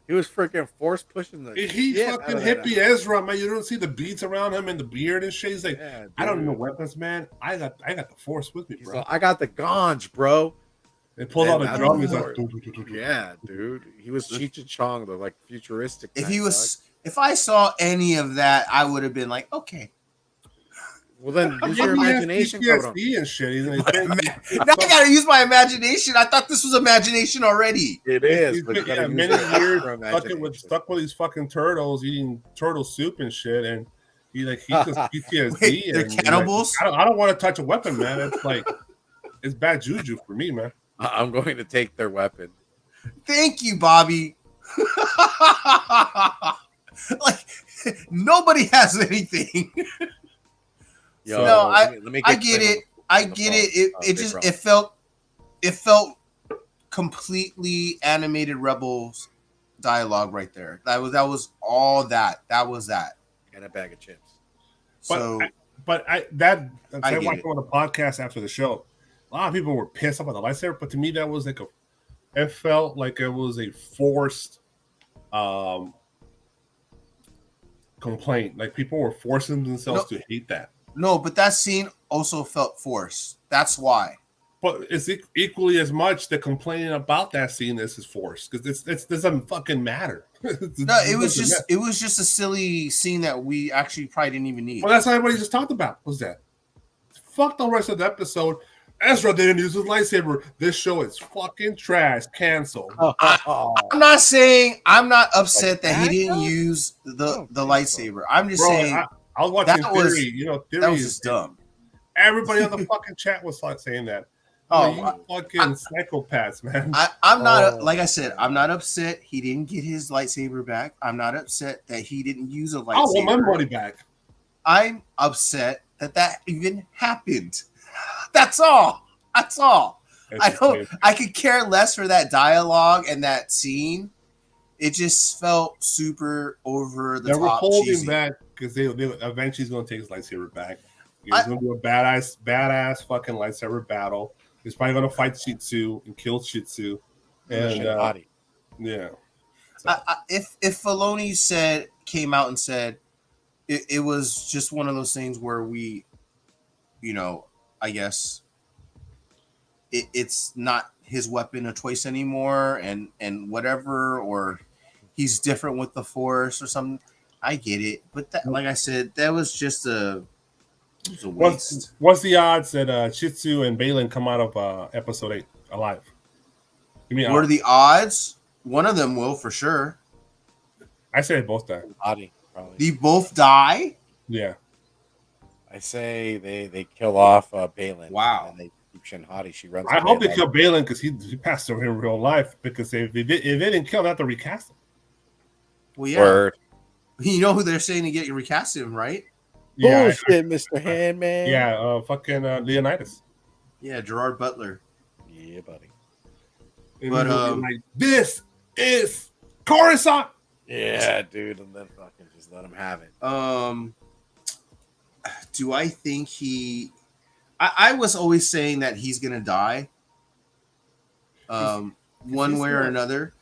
S2: He was freaking Force pushing the
S1: He
S2: shit
S1: fucking
S2: out of that.
S1: hippie Ezra, man. You don't see the beads around him and the beard and shit. He's like,
S2: Yeah,
S1: I don't
S2: dude.
S1: know weapons, man. I got the Force with me,
S2: He's
S1: bro.
S2: like, I got the ganj, bro.
S1: It pulls out a
S2: That's
S1: drum. He's
S2: the
S1: like,
S2: part.
S1: "Doo, doo, doo, doo, doo."
S2: Yeah, dude. He was Cheech and Chong, the like futuristic.
S3: If
S2: type,
S3: he
S2: dog.
S3: was, if I saw any of that, I would have been like, okay.
S2: Well, then use
S1: Maybe
S2: your
S1: he has
S2: imagination, Codon.
S1: PTSD and shit. He's,
S3: Now I gotta use my imagination. I thought this was imagination already.
S2: It is, but you gotta use
S1: many
S2: your
S1: years
S2: extra
S1: stuck with these fucking turtles, eating turtle soup and shit, and he just PTSD.
S3: Wait, they're
S1: and
S3: cannibals?
S1: Like, I don't want to touch a weapon, man. It's like it's bad juju for me, man.
S2: I'm going to take their weapon.
S3: Thank you, Bobby. Like nobody has anything.
S2: Yo,
S3: No,
S2: let me
S3: I get it. I get it. It felt completely animated Rebels dialogue right there. That was all that. That was that.
S2: And a bag of chips.
S3: So
S1: I
S3: get
S1: watched
S3: it.
S1: on the podcast after the show. A lot of people were pissed about the lightsaber, but to me that was like it felt like it was a forced complaint. Like people were forcing themselves to hate that.
S3: No, but that scene also felt forced. That's why.
S1: But it's equally as much the complaining about that scene as is forced because it doesn't fucking matter.
S3: No, it was just a silly scene that we actually probably didn't even need.
S1: Well, that's not what he just talked about. Was that? Fuck the rest of the episode. Ezra didn't use his lightsaber. This show is fucking trash. Cancel.
S3: I'm not saying I'm not upset that he didn't use the lightsaber. I'm just saying
S1: I was watching
S3: that
S1: Theory.
S3: was-
S1: Theory
S3: that was
S1: is
S3: just dumb.
S1: Everybody on the fucking chat was like saying that. You fucking psychopaths, man.
S3: I'm not like I said. I'm not upset he didn't get his lightsaber back. I'm not upset that he didn't use a lightsaber.
S1: I want my money back.
S3: I'm upset that even happened. That's all. That's all. I could care less for that dialogue and that scene. It just felt super over the top.
S1: They were holding
S3: cheesy.
S1: back because they eventually he's going to take his lightsaber back. He's going to do a badass fucking lightsaber battle. He's probably going to fight Shih Tzu and kill Shih Tzu. And yeah. So.
S3: If Filoni came out and said it was just one of those things where we, I guess it's not his weapon of choice anymore, and whatever, or he's different with the Force or something. I get it, but that, like I said, that was just a waste.
S1: What's the odds that Shih Tzu and Balin come out of episode 8 alive?
S3: What are the odds? One of them will for sure.
S1: I say they both die.
S2: Body, probably.
S3: They both die?
S1: Yeah.
S2: I say they kill off Balin.
S3: Wow.
S2: And they keep Shin Hati. She runs.
S1: I hope they kill Balin because he passed away in real life. Because if they didn't kill him, they have to recast him.
S3: Well, yeah.
S2: Word.
S3: You know who they're saying to get recast him, right?
S1: Yeah,
S2: Bullshit, Mr. Handman.
S1: Yeah, fucking Leonidas.
S3: Yeah, Gerard Butler.
S2: Yeah, buddy.
S3: But
S1: like, this is Coruscant.
S2: Yeah, dude, and then fucking just let him have it.
S3: Do I think I was always saying that he's gonna die. One way or another.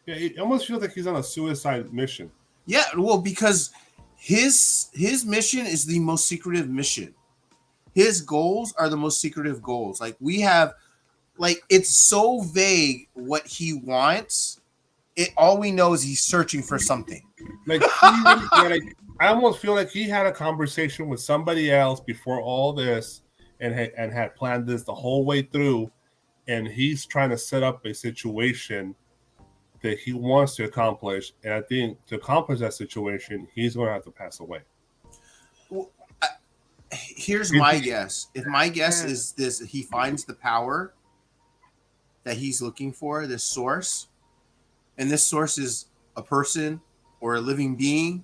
S1: Yeah, it almost feels like he's on a suicide mission.
S3: Yeah, well, because his mission is the most secretive mission. His goals are the most secretive goals. Like it's so vague what he wants. All we know is he's searching for something.
S1: I almost feel like he had a conversation with somebody else before all this, and had planned this the whole way through, and he's trying to set up a situation that he wants to accomplish, and I think to accomplish that situation, he's going to have to pass away.
S3: Well, here's my guess. If my guess is this, he finds the power that he's looking for, this source, and this source is a person or a living being,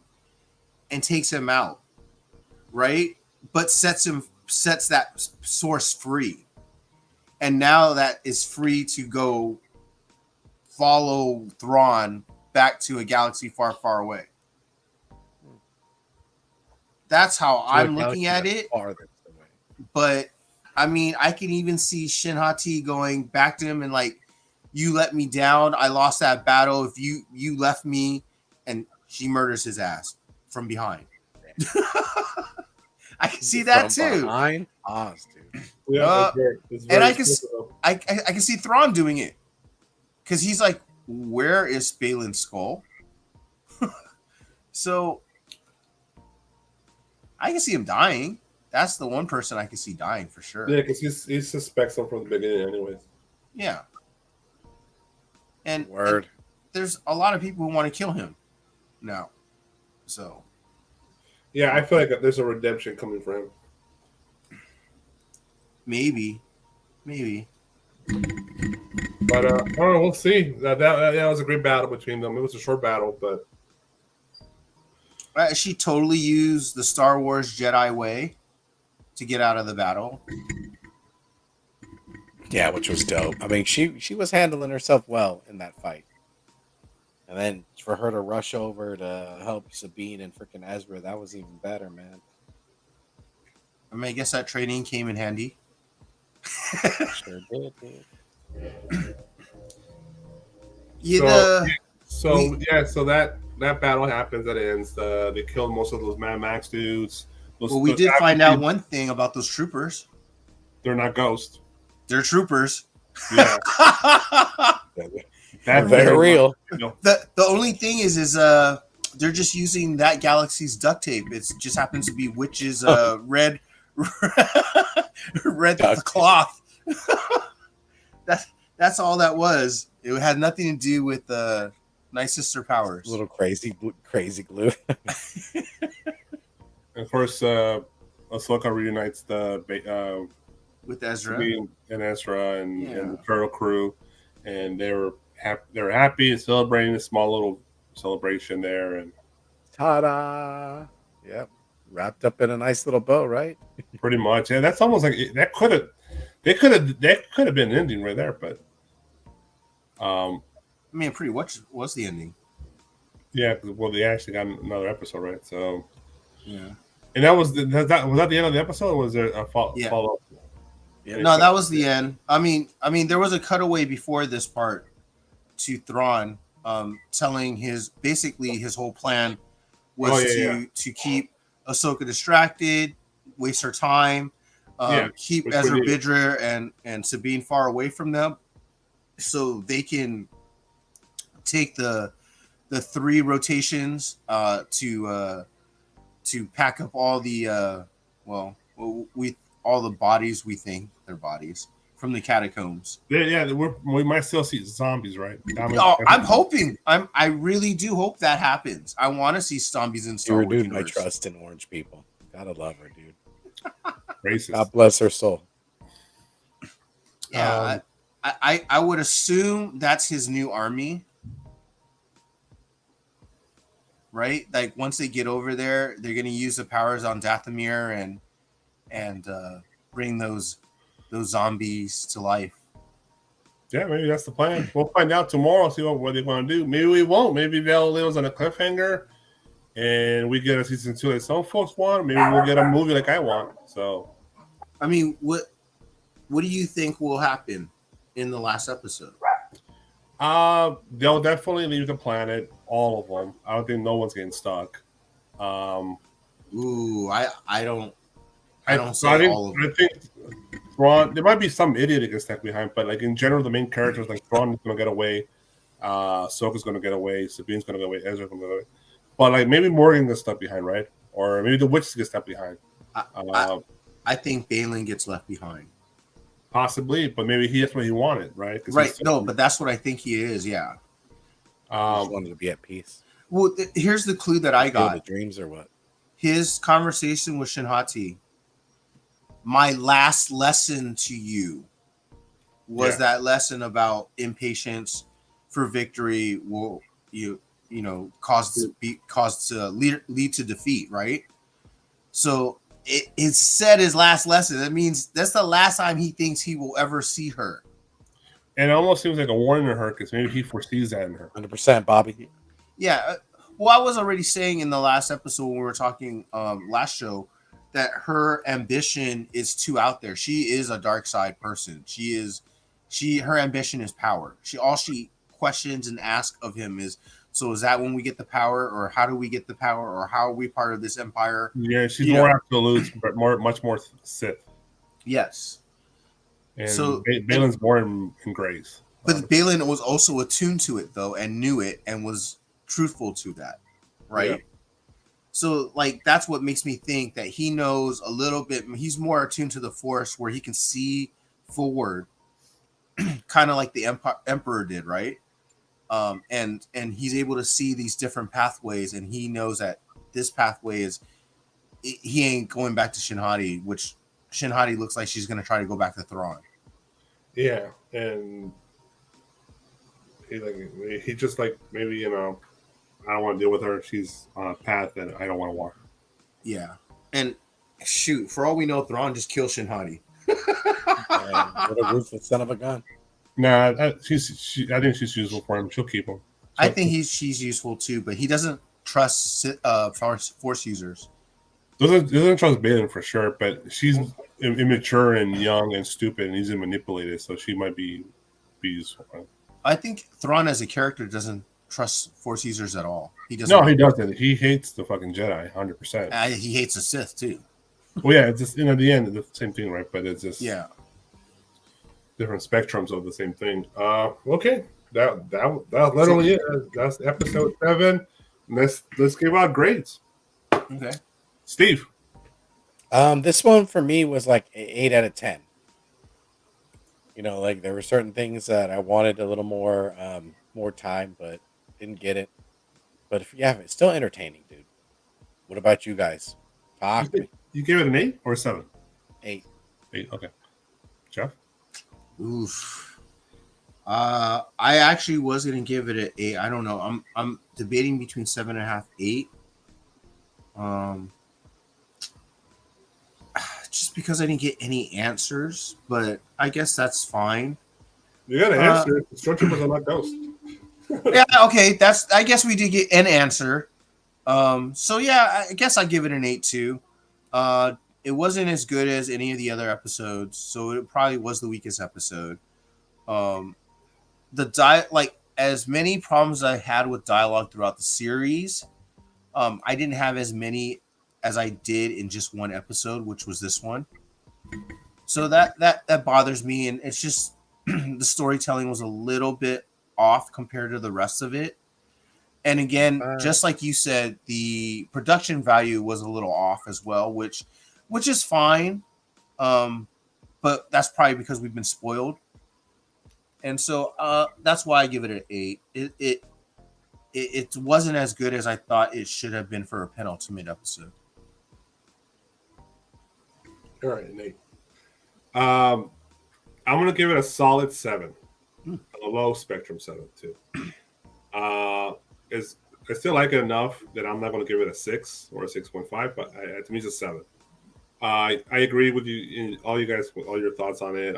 S3: and takes him out, right? But sets that source free, and now that is free to go follow Thrawn back to a galaxy far, far away. That's how I'm looking at it. But I mean, I can even see Shin Hati going back to him and like, you let me down. I lost that battle. If you left me, and she murders his ass from behind. I can see that
S2: From
S3: too.
S2: behind. Oz, dude.
S1: Yeah,
S3: Uh,
S1: it's
S3: and
S1: very
S3: I can
S1: specific.
S3: I can see Thrawn doing it because he's like, where is Balin's skull? So I can see him dying. That's the one person I can see dying for sure.
S1: Yeah, because he suspects him from the beginning, anyways.
S3: Yeah. And
S2: Word.
S3: there's a lot of people who want to kill him now. So
S1: Yeah, I feel like there's a redemption coming for him.
S3: maybe.
S1: But I don't know. We'll see. That was a great battle between them. It was a short battle, but
S3: She totally used the Star Wars Jedi way to get out of the battle.
S2: Yeah, which was dope. I mean, she was handling herself well in that fight. And then for her to rush over to help Sabine and freaking Ezra, that was even better, man.
S3: I mean, I guess that training came in handy.
S2: Sure did, dude.
S1: So that battle happens. That ends. They killed most of those Mad Max dudes.
S3: Well, we did find out one thing about those troopers.
S1: They're not ghosts.
S3: They're troopers.
S1: Yeah,
S2: That's very real.
S3: The only thing is they're just using that galaxy's duct tape. It just happens to be Witch's red cloth. That's all that was. It had nothing to do with Nice Sister powers.
S2: A little crazy glue.
S1: Of course, Ahsoka reunites
S3: with Ezra
S1: and Ezra and the Turtle crew, and they were happy and celebrating a small little celebration there. And
S2: ta-da! Yep, wrapped up in a nice little bow, right?
S1: Pretty much, yeah. That's almost like that could have been an ending right there, but
S3: I mean, pretty much was the ending.
S1: Yeah, well, they actually got another episode, right? So
S3: yeah.
S1: And was that the end of the episode, or was there a follow up?
S3: Yeah. No, that was the end. I mean, there was a cutaway before this part to Thrawn, telling his whole plan was to keep Ahsoka distracted, waste her time, keep Ezra Bridger and Sabine far away from them, so they can take the 3 rotations to pack up all the all the bodies, we think they're bodies, from the catacombs.
S1: Yeah, we might still see zombies, right?
S3: I'm hoping. I really do hope that happens. I want to see zombies in Star Wars.
S2: Dude, my trust in orange people. Gotta love her, dude.
S1: Racist.
S2: God bless her soul.
S3: Yeah, I would assume that's his new army. Right? Like once they get over there, they're gonna use the powers on Dathomir and bring those zombies to life.
S1: Yeah, maybe that's the plan. We'll find out tomorrow. See what they want to do. Maybe we won't. Maybe they'll leave us on a cliffhanger, and we get a season 2 like some folks want. Maybe we'll get a movie like I want. So,
S3: I mean, what do you think will happen in the last episode?
S1: They'll definitely leave the planet. All of them. I don't think no one's getting stuck.
S3: I don't see all of them.
S1: I think Thrawn. There might be some idiot that gets stuck behind, but like in general, the main characters like Thrawn is going to get away. Ahsoka's going to get away. Sabine's going to get away. Ezra's going to get away. But like maybe Morgan gets stuck behind, right? Or maybe the witches get stuck behind.
S3: I think Balin gets left behind.
S1: Possibly, but maybe that's what he wanted, right?
S3: Right. No, but that's what I think he is. Yeah.
S2: Just wanted to be at peace.
S3: Well, here's the clue that I got.
S2: The dreams or what?
S3: His conversation with Shinhati. My last lesson to you was that lesson about impatience for victory will cause to lead to defeat, right? So it said his last lesson. That means that's the last time he thinks he will ever see her.
S1: And it almost seems like a warning to her because maybe he foresees that in her.
S2: 100%, Bobby.
S3: Yeah. Well, I was already saying in the last episode when we were talking last show that her ambition is too out there. She is a dark side person. Her ambition is power. She questions and asks of him is So is that when we get the power, or how do we get the power, or how are we part of this empire?
S1: Yeah, she's
S3: You
S1: more
S3: know.
S1: absolute, but much more Sith.
S3: Yes.
S1: And
S3: So,
S1: Balin's more in Grace.
S3: but Balin was also attuned to it though, and knew it, and was truthful to that, right?
S1: Yeah.
S3: So, like, that's what makes me think that he knows a little bit. He's more attuned to the Force, where he can see forward, kind of like the Emperor did, right? And he's able to see these different pathways, and he knows that this pathway is he ain't going back to Shinhati, which Shinhati looks like she's going to try to go back to Thrawn.
S1: Yeah, and he just like, maybe, I don't want to deal with her. She's on a path that I don't want to walk.
S3: Yeah, and shoot, for all we know, Thrawn just killed Shinhati.
S2: What a ruthless son of a gun.
S1: Nah, I think she's useful for him. She'll keep him.
S3: I think she's useful too, but he doesn't trust Force users.
S1: Doesn't trust Balin for sure, but she's immature and young and stupid and easily manipulated, so she might be useful.
S3: I think Thrawn as a character doesn't trust Force users at all. He doesn't.
S1: No, he doesn't. He hates the fucking Jedi, 100%.
S3: He hates the Sith too.
S1: Well, yeah, it's just, at the end, it's the same thing, right? But it's just different spectrums of the same thing. Okay, that literally it. That's episode 7. Let's give out grades.
S3: Okay,
S1: Steve.
S2: This one for me was like 8 out of 10. Like there were certain things that I wanted a little more time, but didn't get it. But it's still entertaining, dude. What about you guys? Talk to me.
S1: You gave it an 8 or a 7?
S2: 8.
S1: 8. Okay. Jeff.
S3: Oof. I actually was gonna give it an 8. I don't know. I'm debating between 7.5, 8. Just because I didn't get any answers, but I guess that's fine.
S1: You got an answer. Stormtroopers are not ghosts.
S3: Yeah, okay. I guess we did get an answer. So yeah, I guess I'd give it an 8 too. It wasn't as good as any of the other episodes, so it probably was the weakest episode. As many problems I had with dialogue throughout the series, I didn't have as many as I did in just one episode, which was this one. So that bothers me, and it's just the storytelling was a little bit off compared to the rest of it. And again, just like you said, the production value was a little off as well, which is fine. But that's probably because we've been spoiled. And so that's why I give it an 8. It wasn't as good as I thought it should have been for a penultimate episode.
S1: All right, an 8. I'm gonna give it a solid 7. A low spectrum 7 too. I still like it enough that I'm not going to give it a 6 or a 6.5, but to me it's a 7. I agree with you, all you guys, with all your thoughts on it.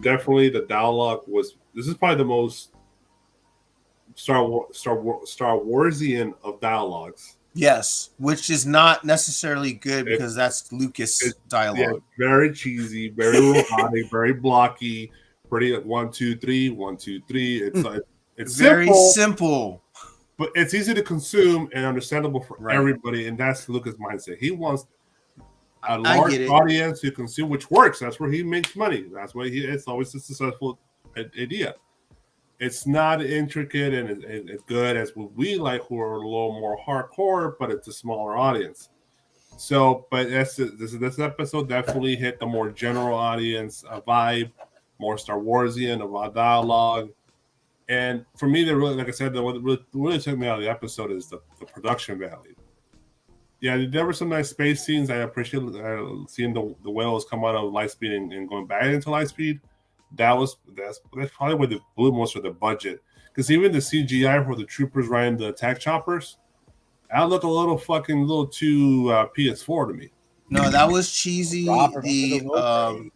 S1: Definitely the dialogue this is probably the most Star Warsian of dialogues.
S3: Yes, which is not necessarily good because that's Lucas dialogue.
S1: Yeah, very cheesy, very robotic, very blocky, pretty 1, 2, 3, 1, 2, 3. It's
S3: very simple,
S1: but it's easy to consume and understandable for everybody, and that's Lucas' mindset. He wants a large audience to consume, which works. That's where he makes money. That's why it's always a successful idea. It's not intricate and as good as what we like, who are a little more hardcore, but it's a smaller audience. So, but this episode definitely hit the more general audience vibe, more Star Warsian about dialogue. And for me, like I said, what really took me out of the episode is the production value. Yeah, there were some nice space scenes. I appreciate seeing the whales come out of Lightspeed and going back into Lightspeed. That's probably where they blew most of the budget. Because even the CGI for the troopers riding the attack choppers, that looked a little too PS4 to me.
S3: No, that was cheesy. The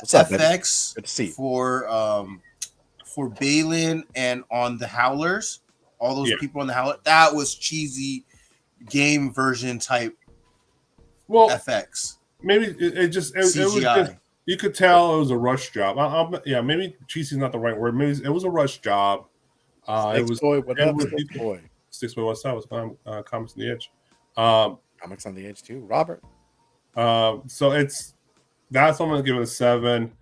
S3: FX for Balin and on the Howlers, all those people on the Howler, that was cheesy game version type FX.
S1: Maybe it was just, you could tell it was a rush job. Maybe cheesy is not the right word. Maybe it was a rush job. It was
S2: Boy, what up,
S1: Edward
S2: Six Boy?
S1: 6 What's up? Was Comics on the Edge. Um,
S2: Comics on the Edge too, Robert.
S1: so that's I'm gonna give it a 7.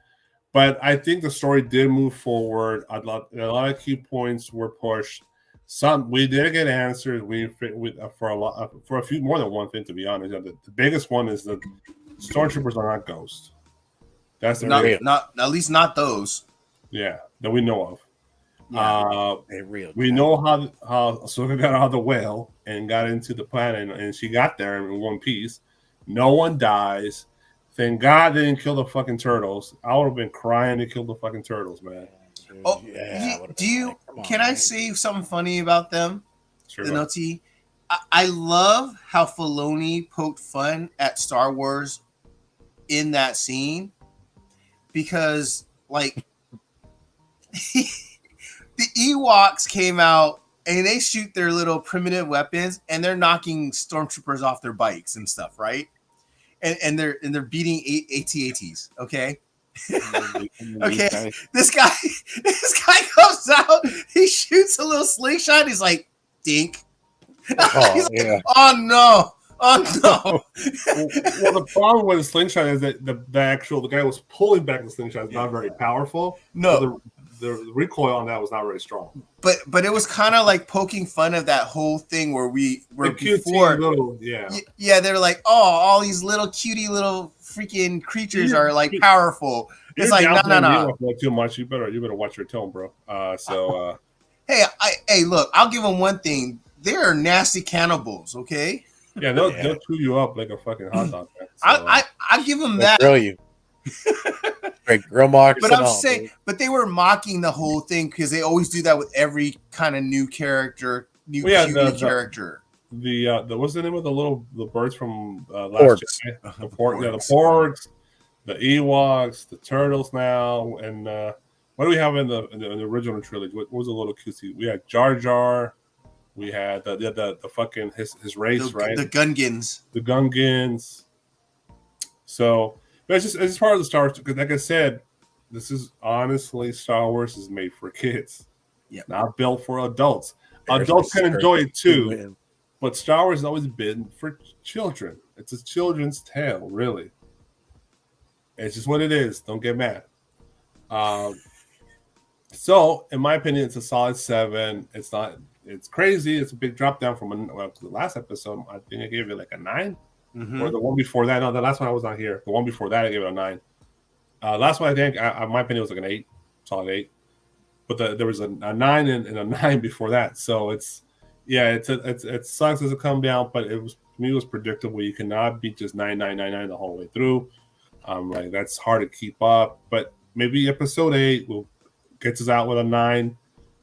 S1: But I think the story did move forward. A lot of key points were pushed. Some we did get answers. For a few more than one thing, to be honest. The biggest one is that stormtroopers are not ghosts. That's the
S3: not at least not those.
S1: Yeah, that we know of.
S2: Yeah, they're real.
S1: We know how Ahsoka got out of the whale and got into the planet, and she got there in one piece. No one dies. Thank God they didn't kill the fucking turtles. I would have been crying to kill the fucking turtles, man.
S3: Oh, yeah. Can I say something funny about them?
S1: Sure.
S3: The Noti. I love how Filoni poked fun at Star Wars in that scene because, like, the Ewoks came out and they shoot their little primitive weapons and they're knocking stormtroopers off their bikes and stuff, right? And they're beating AT-ATs, okay? Okay. This guy comes out, he shoots a little slingshot, he's like, dink.
S2: Oh, yeah.
S3: Oh no.
S1: Well, the problem with the slingshot is that the guy was pulling back the slingshot is not very powerful.
S3: No.
S1: So the recoil on that was not very strong.
S3: But it was kind of like poking fun of that whole thing where before they're like, oh, all these little cutie little freaking creatures are like powerful. It's like no.
S1: Too much. You better watch your tone, bro.
S3: Hey, look, I'll give them one thing. They're nasty cannibals, okay?
S1: Yeah, they'll chew you up like a fucking hot dog. Man.
S3: So, I give them that.
S2: Grill you. Great grill marks.
S3: But I'm saying, but they were mocking the whole thing because they always do that with every kind of new character, character.
S1: What's the name of the birds from last year? The porgs, the Ewoks, the turtles now, and what do we have in the original trilogy? What was the little cutesy? We had Jar Jar. We had the fucking his race, right?
S3: The Gungans.
S1: The Gungans. So it's part of the Star Wars because, like I said, this is honestly Star Wars is made for kids.
S3: Yeah,
S1: not built for adults. Adults can enjoy it too, but Star Wars has always been for children. It's a children's tale, really. It's just what it is. Don't get mad. So, in my opinion, it's a solid 7. It's not. It's crazy. It's a big drop down from the last episode. I think I gave it like a 9, or the one before that. No, the last one I was not here. The one before that, I gave it a 9. Last one, I think, my opinion was like an 8, solid 8. But there was a 9 and a 9 before that. So it sucks as a come down, but it was to me it was predictable. You cannot be just 9 the whole way through. Like that's hard to keep up. But maybe episode 8 will get us out with a 9.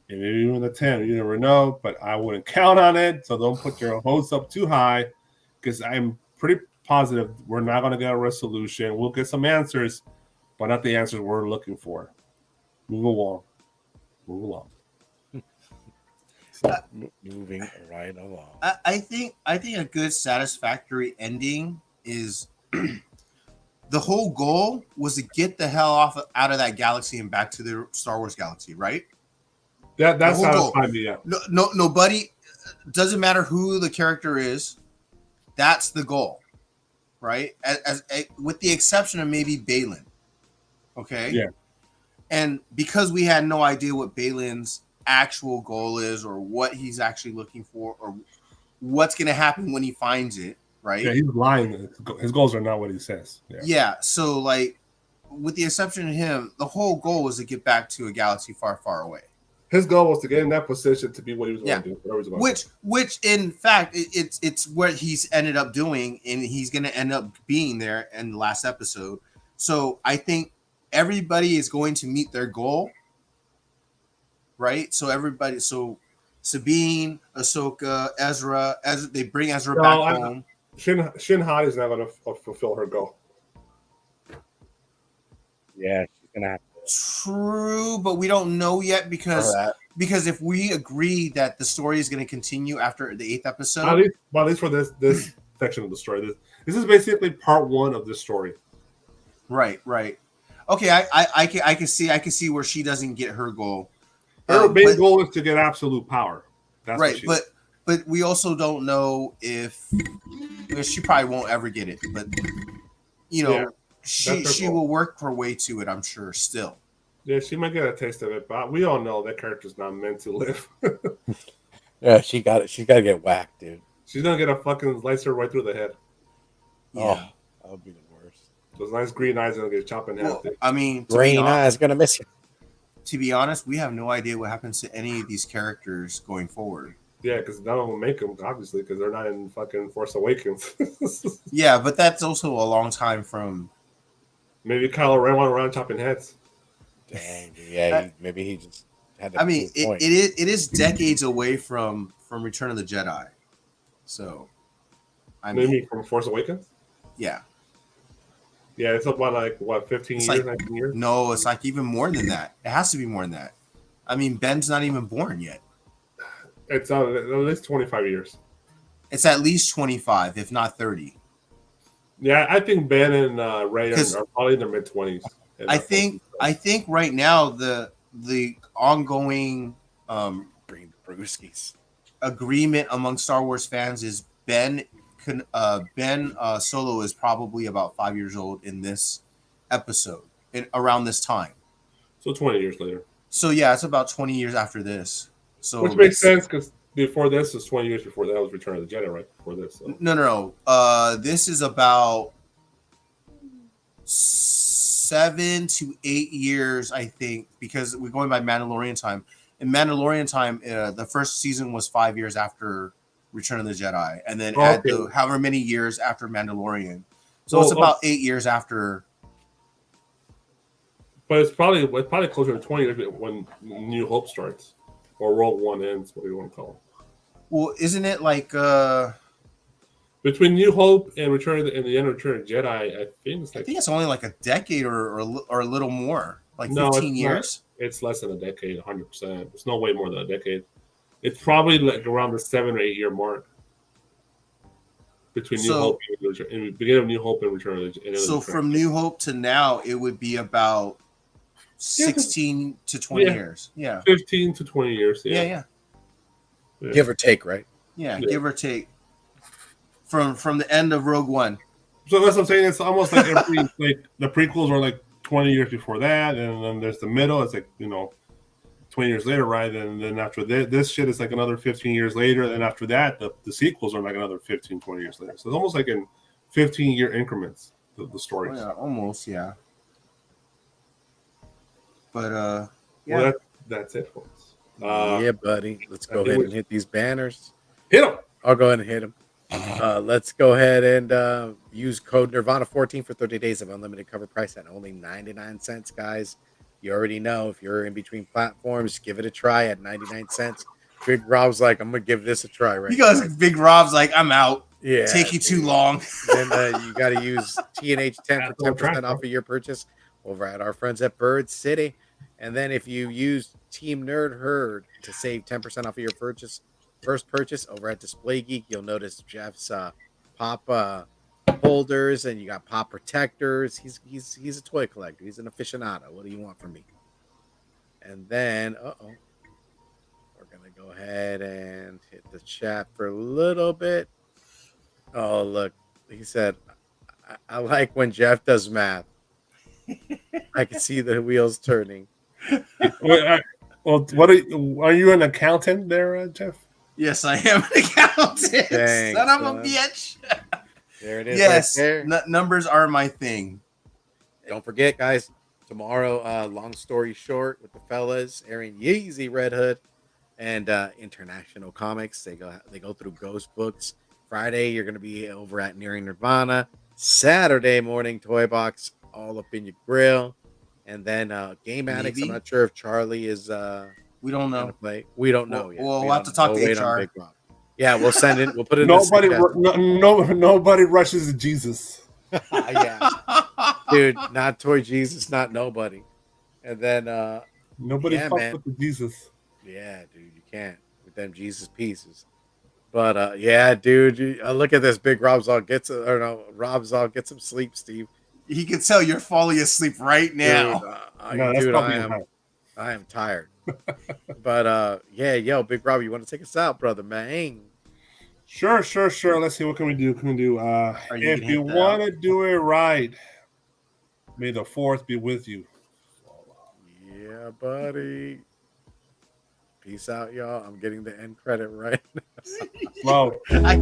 S1: And maybe even a 10, you never know, but I wouldn't count on it. So don't put your hopes up too high because I'm pretty positive we're not going to get a resolution. We'll get some answers, but not the answers we're looking for. Move along.
S2: So, moving right along.
S3: I think a good satisfactory ending is the whole goal was to get the hell out of that galaxy and back to the Star Wars galaxy, right?
S1: That's satisfying me. Yeah.
S3: Nobody, doesn't matter who the character is. That's the goal, right? As with the exception of maybe Balin. Okay.
S1: Yeah.
S3: And because we had no idea what Balin's actual goal is, or what he's actually looking for, or what's going to happen when he finds it, right?
S1: Yeah, he's lying. His goals are not what he says.
S3: Yeah. So, like, with the exception of him, the whole goal was to get back to a galaxy far, far away.
S1: His goal was to get in that position to be what he was going to do.
S3: Which in fact, it's what he's ended up doing, and he's going to end up being there in the last episode. So I think everybody is going to meet their goal, right? So Sabine, Ahsoka, Ezra, they bring Ezra back home.
S1: Shin Han is not going to fulfill her goal.
S2: Yeah, she's going to have to.
S3: True, but we don't know yet because if we agree that the story is going to continue after the 8th episode,
S1: at least for this section of the story, this is basically part 1 of this story.
S3: Right. Okay, I can see where she doesn't get her goal,
S1: Her main goal is to get absolute power. That's
S3: right, but we also don't know if she probably won't ever get it. But she will work her way to it, I'm sure. Still,
S1: yeah, she might get a taste of it, but we all know that character's not meant to live.
S2: Yeah, she got it. She's got to get whacked, dude.
S1: She's gonna get a fucking laser right through the head.
S2: Yeah. Oh, that would be the worst.
S1: Those nice green eyes are gonna get chopped in half.
S3: I mean,
S2: green eyes gonna miss you.
S3: To be honest, we have no idea what happens to any of these characters going forward.
S1: Yeah, because none of them make them, obviously, because they're not in fucking Force Awakens.
S3: Yeah, but that's also a long time from.
S1: Maybe Kylo Ren went around chopping heads.
S2: Dang, yeah, maybe he just had to.
S3: I mean, it is decades away from Return of the Jedi, so.
S1: Maybe from Force Awakens.
S3: Yeah.
S1: Yeah, it's about 15 years, 19 years.
S3: No, it's like even more than that. It has to be more than that. I mean, Ben's not even born yet.
S1: It's at least 25 years.
S3: It's at least 25, if not 30.
S1: Yeah, I think Ben and Ray are probably in their mid 20s.
S3: I think right now the ongoing agreement among Star Wars fans is Ben Solo is probably about 5 years old in this episode, around this time.
S1: So 20 years later.
S3: So yeah, it's about 20 years after this. So
S1: which makes sense because before this was 20 years before that was Return of the Jedi, right? Before this. So.
S3: No. This is about 7 to 8 years, I think, because we're going by Mandalorian time. In Mandalorian time, the first season was 5 years after Return of the Jedi, and then add however many years after Mandalorian. So it's about 8 years after.
S1: But it's probably closer to 20 years when New Hope starts, or Rogue One ends, what do you want to call it?
S3: Well, isn't it like
S1: between New Hope and the end of Return of the Jedi? I think
S3: it's only like a decade or a little more, like 15 years.
S1: It's less than a decade, 100%. It's no way more than a decade. It's probably like around the 7 or 8 year mark between New Hope and the beginning of New Hope and Return of the Jedi.
S3: So from New Hope to now, it would be about 16 to 20 years. Yeah.
S1: 15 to 20 years.
S3: Yeah.
S2: Give or take, right?
S3: Yeah, give or take. From the end of Rogue One.
S1: So that's what I'm saying. It's almost like like the prequels are like 20 years before that, and then there's the middle. It's like 20 years later, right? And then after this shit is like another 15 years later, and after that, the sequels are like another 15, 20 years later. So it's almost like in 15-year increments, the stories.
S3: Oh, yeah, almost, yeah. But yeah,
S1: well, that's it, folks.
S2: Yeah, buddy. Let's go ahead and hit these banners.
S1: Hit them.
S2: I'll go ahead and hit them. Let's go ahead and use code Nirvana14 for 30 days of unlimited cover price at only 99 cents, guys. You already know if you're in between platforms, give it a try at 99 cents. Big Rob's like, I'm gonna give this a try, right?
S3: Because Big Rob's like, I'm out.
S2: Yeah,
S3: taking too long.
S2: Then you got to use TNH 10 for 10% off of your purchase over at our friends at Bird City. And then if you use Team Nerd Herd to save 10% off of your first purchase over at Display Geek, you'll notice Jeff's pop holders, and you got pop protectors. He's a toy collector. He's an aficionado. What do you want from me? And then we're gonna go ahead and hit the chat for a little bit. Oh, look, he said, I like when Jeff does math. I can see the wheels turning.
S1: Well, what are you an accountant there, Jeff?
S3: Yes, I am an accountant.
S2: Thanks,
S3: son of a bitch.
S2: There it is.
S3: Yes,
S2: right
S3: numbers are my thing.
S2: Don't forget, guys. Tomorrow, long story short, with the fellas, airing Yeezy Red Hood and International Comics. They go through Ghost Books. Friday, you're going to be over at Nearing Nirvana. Saturday morning, Toy Box, all up in your grill. And then Game Addicts. I'm not sure if Charlie is.
S3: We don't know.
S2: We don't know yet.
S3: We'll have to talk to HR.
S2: Yeah, we'll send it. We'll put it.
S1: Nobody rushes to Jesus.
S2: Yeah, dude, not Toy Jesus, not nobody. And then
S1: nobody fucks with the Jesus.
S2: Yeah, dude, you can't with them Jesus pieces. But yeah, dude, look at this. Big Rob's all gets some sleep, Steve.
S3: He can tell you're falling asleep right now.
S1: No, that's probably I am.
S2: I am tired. But yeah, yo, Big Rob, you want to take us out, brother, man?
S1: Sure. Let's see, what can we do?
S3: Are you
S1: If
S3: gonna
S1: you
S3: hit that
S1: want
S3: out?
S1: to do it right, may the fourth be with you.
S2: Yeah, buddy. Peace out, y'all. I'm getting the end credit right.
S1: Slow.
S3: I